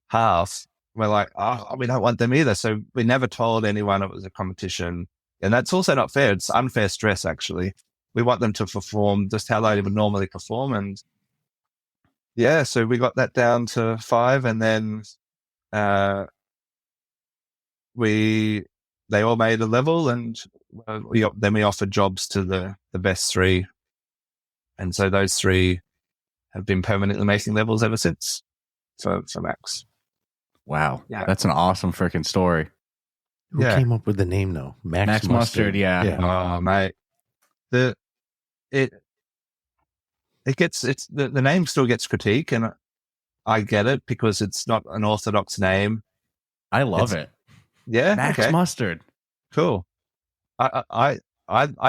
half, we're like, oh, we don't want them either. So we never told anyone it was a competition. And that's also not fair. It's unfair stress, actually. We want them to perform just how they would normally perform. And yeah, so we got that down to 5, and then they all made a level, and then we offered jobs to the best 3. And so those 3 have been permanently making levels ever since for Max. Wow. Yeah. That's an awesome freaking story. Who came up with the name though? Max Mustard, yeah. Oh, mate. The name still gets critique, and I get it because it's not an orthodox name. I love it. Yeah. Max okay. Mustard. Cool. I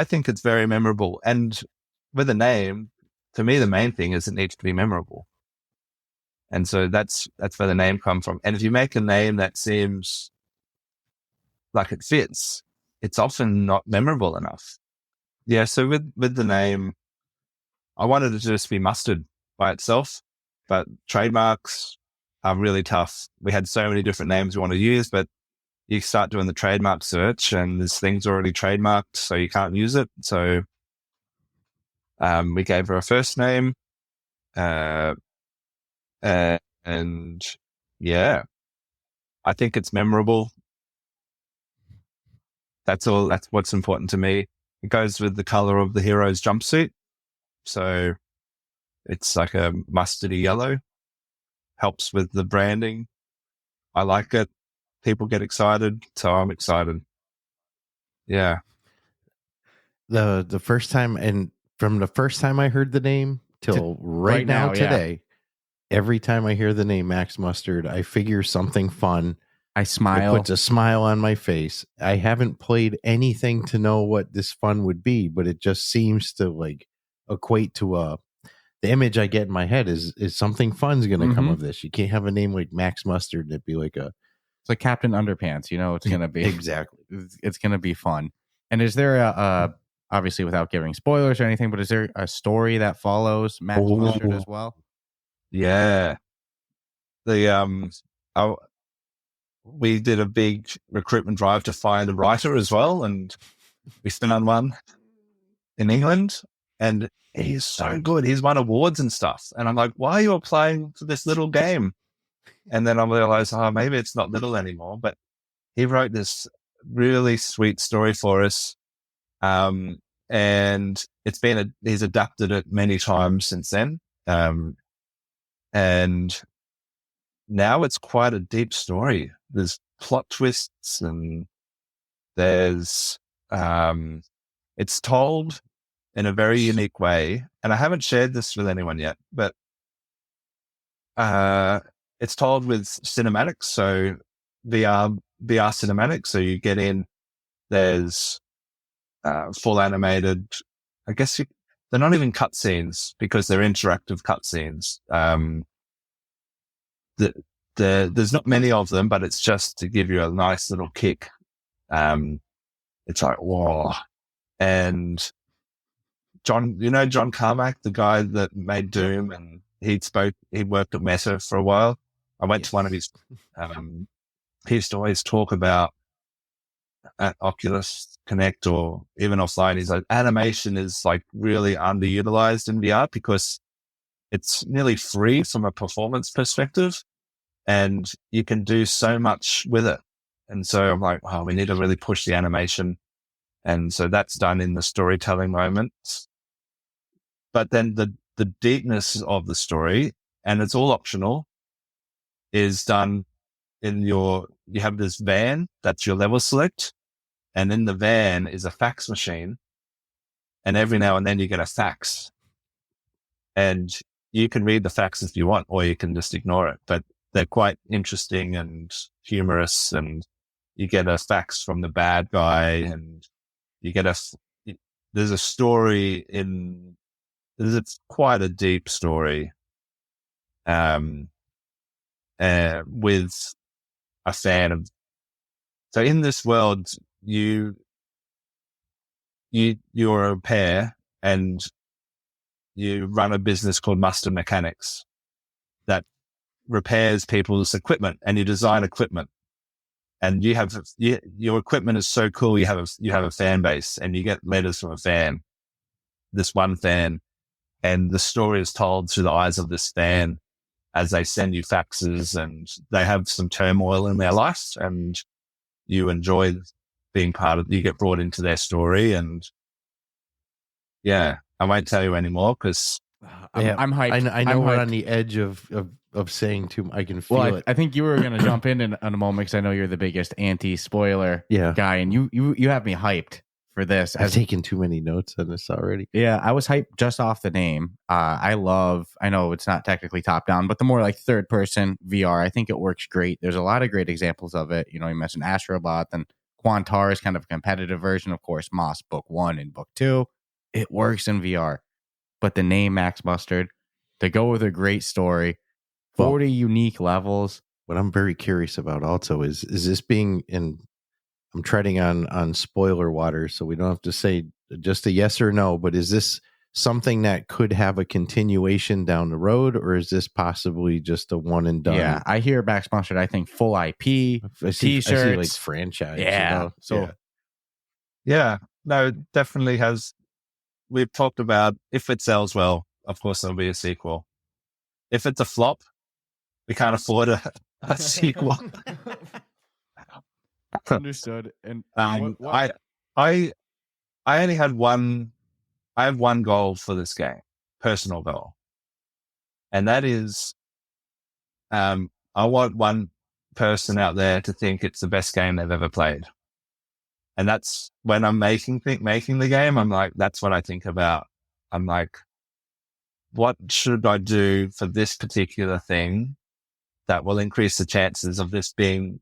think it's very memorable. And with a name, to me, the main thing is it needs to be memorable. And so that's where the name comes from. And if you make a name that seems like it fits, it's often not memorable enough. Yeah. So with the name, I wanted it to just be Mustard by itself, but trademarks are really tough. We had so many different names we want to use, but you start doing the trademark search and there's things already trademarked, so you can't use it. So we gave her a first name, and yeah, I think it's memorable. That's all. That's what's important to me. It goes with the color of the hero's jumpsuit. So it's like a mustardy yellow. Helps with the branding. I like it. People get excited, so I'm excited. Yeah. The first time, and from the first time I heard the name till right now today, every time I hear the name Max Mustard, I figure something fun. I smile. It puts a smile on my face. I haven't played anything to know what this fun would be, but it just seems to like equate to the image I get in my head is something fun's going to come of this. You can't have a name like Max Mustard and it'd be like it's like Captain Underpants. You know, it's going to be exactly. It's going to be fun. And is there obviously without giving spoilers or anything, but is there a story that follows Max Mustard as well? Yeah. We did a big recruitment drive to find a writer as well, and we found one in England, and he's so good. He's won awards and stuff. And I'm like, why are you applying for this little game? And then I realized, maybe it's not little anymore, but he wrote this really sweet story for us. And he's adapted it many times since then. And now it's quite a deep story. There's plot twists and there's, it's told in a very unique way. And I haven't shared this with anyone yet, but, it's told with cinematics. So VR cinematics. So you get in, there's, full animated, I guess they're not even cutscenes because they're interactive cutscenes. There's not many of them, but it's just to give you a nice little kick. It's like, whoa. And John Carmack, the guy that made Doom, and he worked at Meta for a while. I went to one of his, he used to always talk about at Oculus Connect or even offline. He's like, animation is like really underutilized in VR because it's nearly free from a performance perspective and you can do so much with it. And so I'm like, we need to really push the animation. And so that's done in the storytelling moments. But then the deepness of the story, and it's all optional, is done in you have this van, that's your level select. And in the van is a fax machine. And every now and then you get a fax. And you can read the fax if you want, or you can just ignore it. But they're quite interesting and humorous. And you get a fax from the bad guy, and you get there's a story there's quite a deep story, with a fan of. So in this world, you're a pair and you run a business called Mustard Mechanics that repairs people's equipment, and you design equipment, and your equipment is so cool. You have a fan base, and you get letters from a fan, this one fan, and the story is told through the eyes of this fan as they send you faxes, and they have some turmoil in their life, and you enjoy being you get brought into their story. And yeah, I won't tell you anymore because I'm hyped. I know I'm we're hyped. on the edge of saying too. I can feel it. I think you were going to jump in a moment because I know you're the biggest anti-spoiler guy, and you have me hyped for this. I've taken too many notes on this already. Yeah, I was hyped just off the name. I know it's not technically top down, but the more like third person VR, I think it works great. There's a lot of great examples of it. You mentioned Astrobot, and Quantar is kind of a competitive version. Of course, Moss Book 1 and Book 2. It works in VR. But the name Max Mustard, to go with a great story, 40 unique levels. What I'm very curious about also is this being in, I'm treading on spoiler water, so we don't have to say just a yes or no, but is this something that could have a continuation down the road, or is this possibly just a one and done? Yeah, I hear Max Mustard, I think full IP, T-shirts. I see like franchise. Yeah. Yeah, no, it definitely has. We've talked about if it sells well, of course there'll be a sequel. If it's a flop, we can't afford a sequel. Understood. And I only had one. I have one goal for this game, personal goal, and that is, I want one person out there to think it's the best game they've ever played. And that's when I'm making the game. I'm like, that's what I think about. I'm like, what should I do for this particular thing that will increase the chances of this being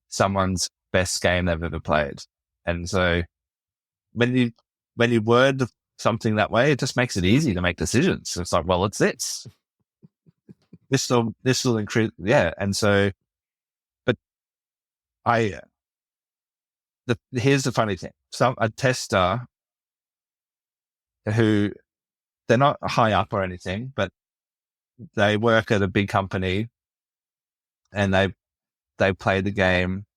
someone's best game they've ever played? And so when you word something that way, it just makes it easy to make decisions. So it's like, well, it's this. This will increase. Yeah. And so, but here's the funny thing. A tester who, they're not high up or anything, but they work at a big company and they play the game,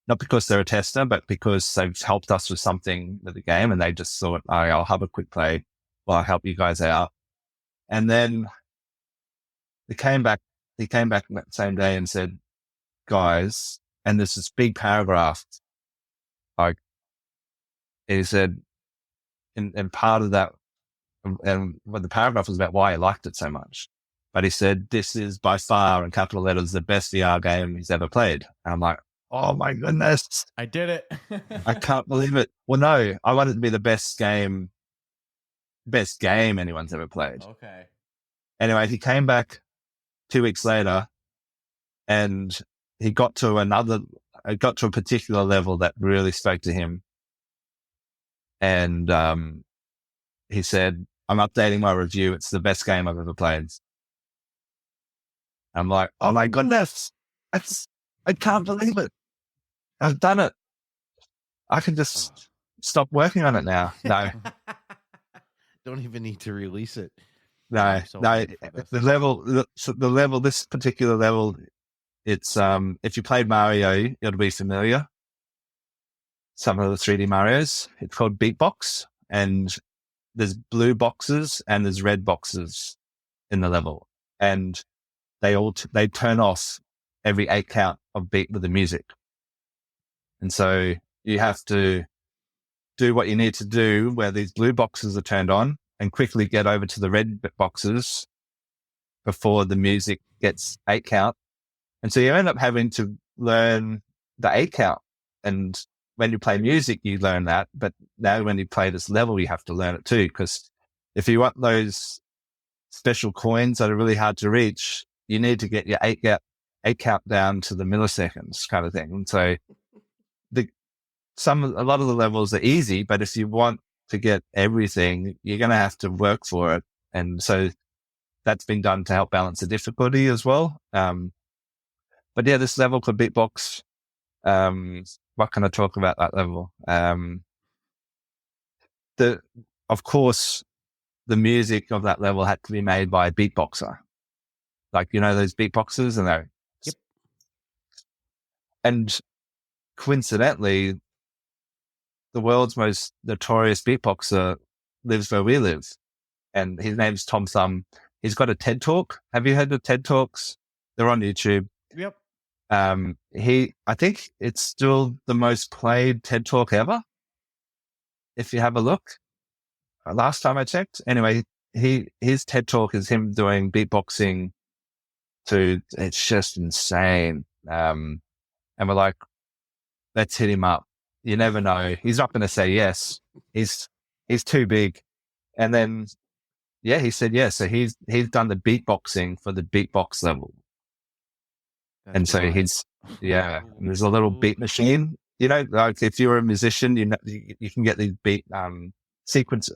not because they're a tester, but because they've helped us with something with the game. And they just thought, I'll have a quick play while I help you guys out. And then he came back that same day and said, guys, and there's this big paragraph. Like he said, and part of that, and what the paragraph was about why he liked it so much. But he said, this is by far, in capital letters, the best VR game he's ever played. And I'm like, oh my goodness. I did it. I can't believe it. Well, no, I want it to be the best game anyone's ever played. Okay. Anyway, he came back 2 weeks later and he got to a particular level that really spoke to him. And, he said, I'm updating my review. It's the best game I've ever played. I'm like, oh my goodness. I can't believe it. I've done it. I can just stop working on it now. No. Don't even need to release it. No, I'm so no. hyped for this. The level, this particular level, it's if you played Mario, it'll be familiar. Some of the 3D Marios. It's called Beatbox, and there's blue boxes and there's red boxes in the level, and they turn off every 8 count of beat with the music, and so you have to do what you need to do where these blue boxes are turned on and quickly get over to the red boxes before the music gets 8 count. And so you end up having to learn the 8 count. And when you play music, you learn that. But now when you play this level, you have to learn it too. Because if you want those special coins that are really hard to reach, you need to get your 8 count down to the milliseconds kind of thing. And so a lot of the levels are easy, but if you want to get everything, you're going to have to work for it. And so that's been done to help balance the difficulty as well. But yeah, this level called Beatbox, what can I talk about that level? Of course, the music of that level had to be made by a beatboxer. Like, those beatboxers and they're, Yep. And coincidentally, the world's most notorious beatboxer lives where we live. And his name's Tom Thumb. He's got a TED Talk. Have you heard of TED Talks? They're on YouTube. Yep. I think it's still the most played TED Talk ever. If you have a look, last time I checked. Anyway, his TED Talk is him doing beatboxing it's just insane. And we're like, let's hit him up. You never know. He's not going to say yes. He's too big. And then, yeah, he said yes. So he's done the beatboxing for the beatbox level. And so and there's a little beat machine, like if you're a musician, you can get these beat, sequence.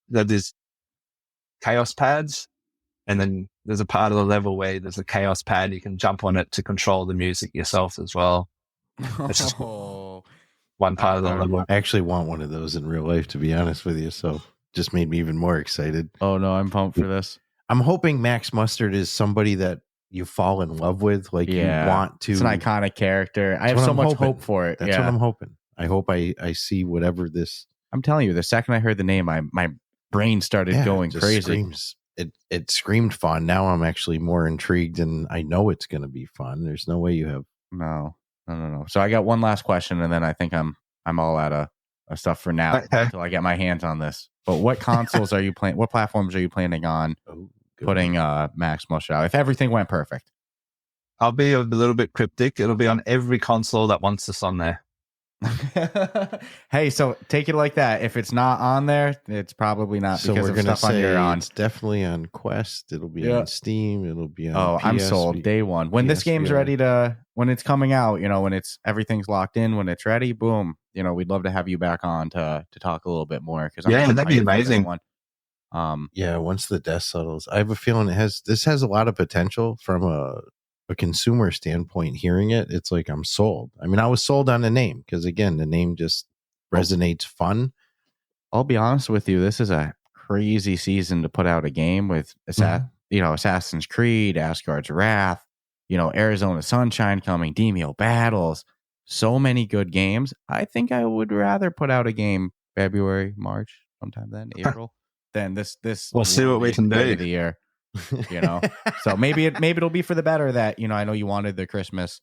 There's chaos pads. And then there's a part of the level where there's a chaos pad. You can jump on it to control the music yourself as well. It's just one part of the level. I actually want one of those in real life, to be honest with you. So just made me even more excited. Oh no, I'm pumped for this. I'm hoping Max Mustard is somebody that you fall in love with. Like you want to. It's an iconic character. I have so much hope for it. That's what I'm hoping. I hope I see whatever this. I'm telling you, the second I heard the name, my brain started going crazy. It screamed fun. Now I'm actually more intrigued, and I know it's going to be fun. There's no way you have. No. So I got one last question, and then I think I'm all out of stuff for now until I get my hands on this. But what consoles are you playing? What platforms are you planning on putting Max Mustard out? If everything went perfect, I'll be a little bit cryptic. It'll be on every console that wants this on there. Hey, so take it like that. If it's not on there, it's probably not so because we're of gonna stuff on your on. It's definitely on Quest. It'll be on Steam. It'll be on. Oh, I'm sold. Day one. When this game's ready when it's coming out, when everything's locked in, when it's ready, boom. We'd love to have you back on to talk a little bit more because that'd be amazing. Once the dust settles, I have a feeling this has a lot of potential from a consumer standpoint. Hearing it's like I'm sold. I mean, I was sold on the name because again, the name just resonates fun. I'll be honest with you, this is a crazy season to put out a game with Assassin's Creed, Asgard's Wrath, Arizona Sunshine coming, Demio Battles, so many good games. I think I would rather put out a game February, March, sometime then, April, than this. We'll see what we can do. The year. So maybe it'll be for the better that I know you wanted the Christmas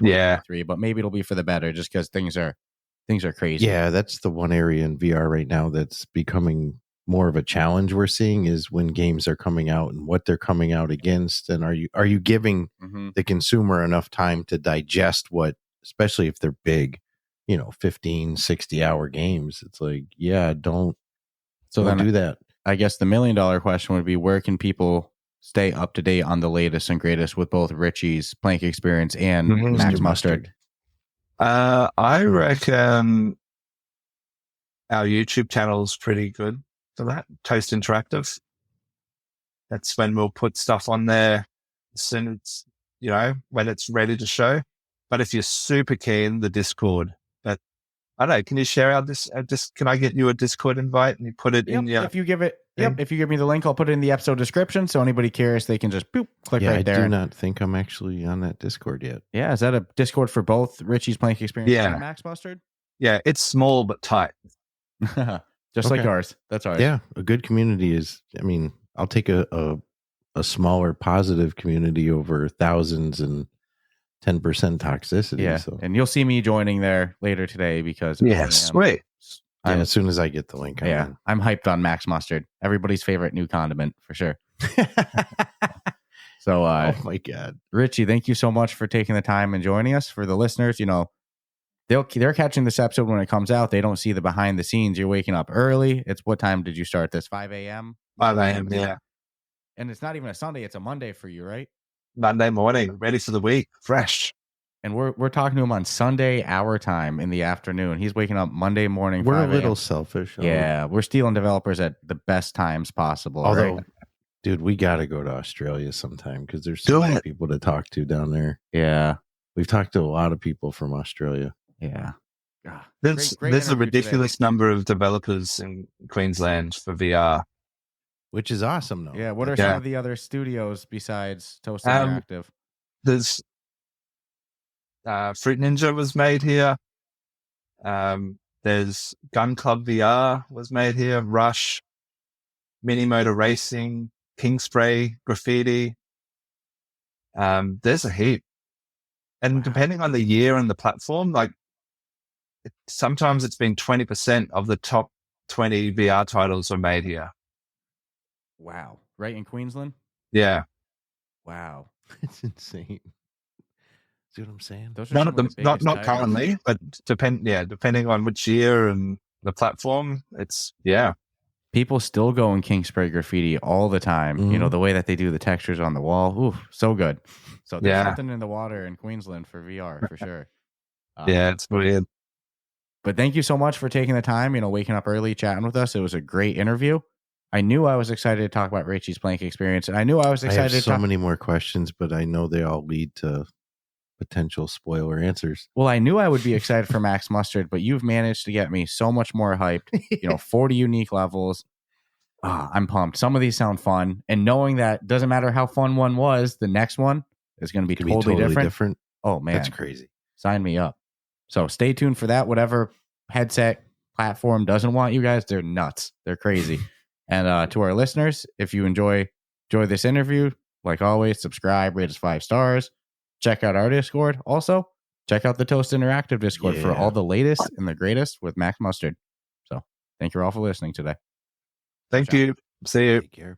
2023, but maybe it'll be for the better just because things are crazy. That's the one area in VR right now that's becoming more of a challenge we're seeing is when games are coming out and what they're coming out against, and are you giving the consumer enough time to digest what, especially if they're big 15-60 hour games. It's like don't do that. I guess the $1 million question would be, where can people stay up to date on the latest and greatest with both Richie's Plank Experience and Max Mustard? I reckon our YouTube channel is pretty good for that. Toast Interactive. That's when we'll put stuff on there as soon as when it's ready to show. But if you're super keen, the Discord. But I don't know. Can you share our can I get you a Discord invite and you put it in your? If you give it, thing? if you give me the link, I'll put it in the episode description. So anybody curious, they can just click Yeah, right there. I do not think I'm actually on that Discord yet. Yeah, is that a Discord for both Richie's Plank Experience and Max Mustard? Yeah, it's small but tight. Just like ours. That's ours. Yeah, a good community is. I mean, I'll take a smaller positive community over thousands and 10% toxicity. Yeah, so. and you'll see me joining there later today because sweet. Yeah, as soon as I get the link. I'm hyped on Max Mustard. Everybody's favorite new condiment for sure. So, oh my God, Richie, thank you so much for taking the time and joining us. For the listeners, they're catching this episode when it comes out. They don't see the behind the scenes. You're waking up early. It's what time did you start this? 5 a.m. 5 a.m. Yeah, and it's not even a Sunday; it's a Monday for you, right? Monday morning, ready for the week, fresh. And we're talking to him on Sunday our time in the afternoon. He's waking up Monday morning. We're a little selfish. Yeah, we're stealing developers at the best times possible. Although, right? Dude, we got to go to Australia sometime because there's so many people to talk to down there. Yeah, we've talked to a lot of people from Australia. Yeah, there's a ridiculous number of developers in Queensland for VR. Which is awesome, though. Yeah, what are some of the other studios besides Toast Interactive? There's Fruit Ninja was made here. There's Gun Club VR was made here. Rush, Mini Motor Racing, King Spray, Graffiti. There's a heap. And depending on the year and the platform, like sometimes it's been 20% of the top 20 VR titles are made here. Wow. Right in Queensland? Yeah. Wow. It's insane. See what I'm saying? Those are none of them, not currently, but depending on which year and the platform, it's People still go in King Spray Graffiti all the time. Mm-hmm. The way that they do the textures on the wall. Ooh, so good. So there's something in the water in Queensland for VR for sure. It's weird. But thank you so much for taking the time, waking up early, chatting with us. It was a great interview. I knew I was excited to talk about Richie's Plank Experience, and I knew I was excited I have so many more questions, but I know they all lead to potential spoiler answers. Well, I knew I would be excited for Max Mustard, but you've managed to get me so much more hyped. 40 unique levels. I'm pumped. Some of these sound fun, and knowing that doesn't matter how fun one was, the next one is going to be totally different. Oh man, that's crazy. Sign me up. So stay tuned for that. Whatever headset platform doesn't want you guys, they're nuts. They're crazy. And to our listeners, if you enjoy this interview, like always, subscribe, rate us 5 stars. Check out our Discord. Also, check out the Toast Interactive Discord for all the latest and the greatest with Max Mustard. So thank you all for listening today. Thank you. See you. Take care.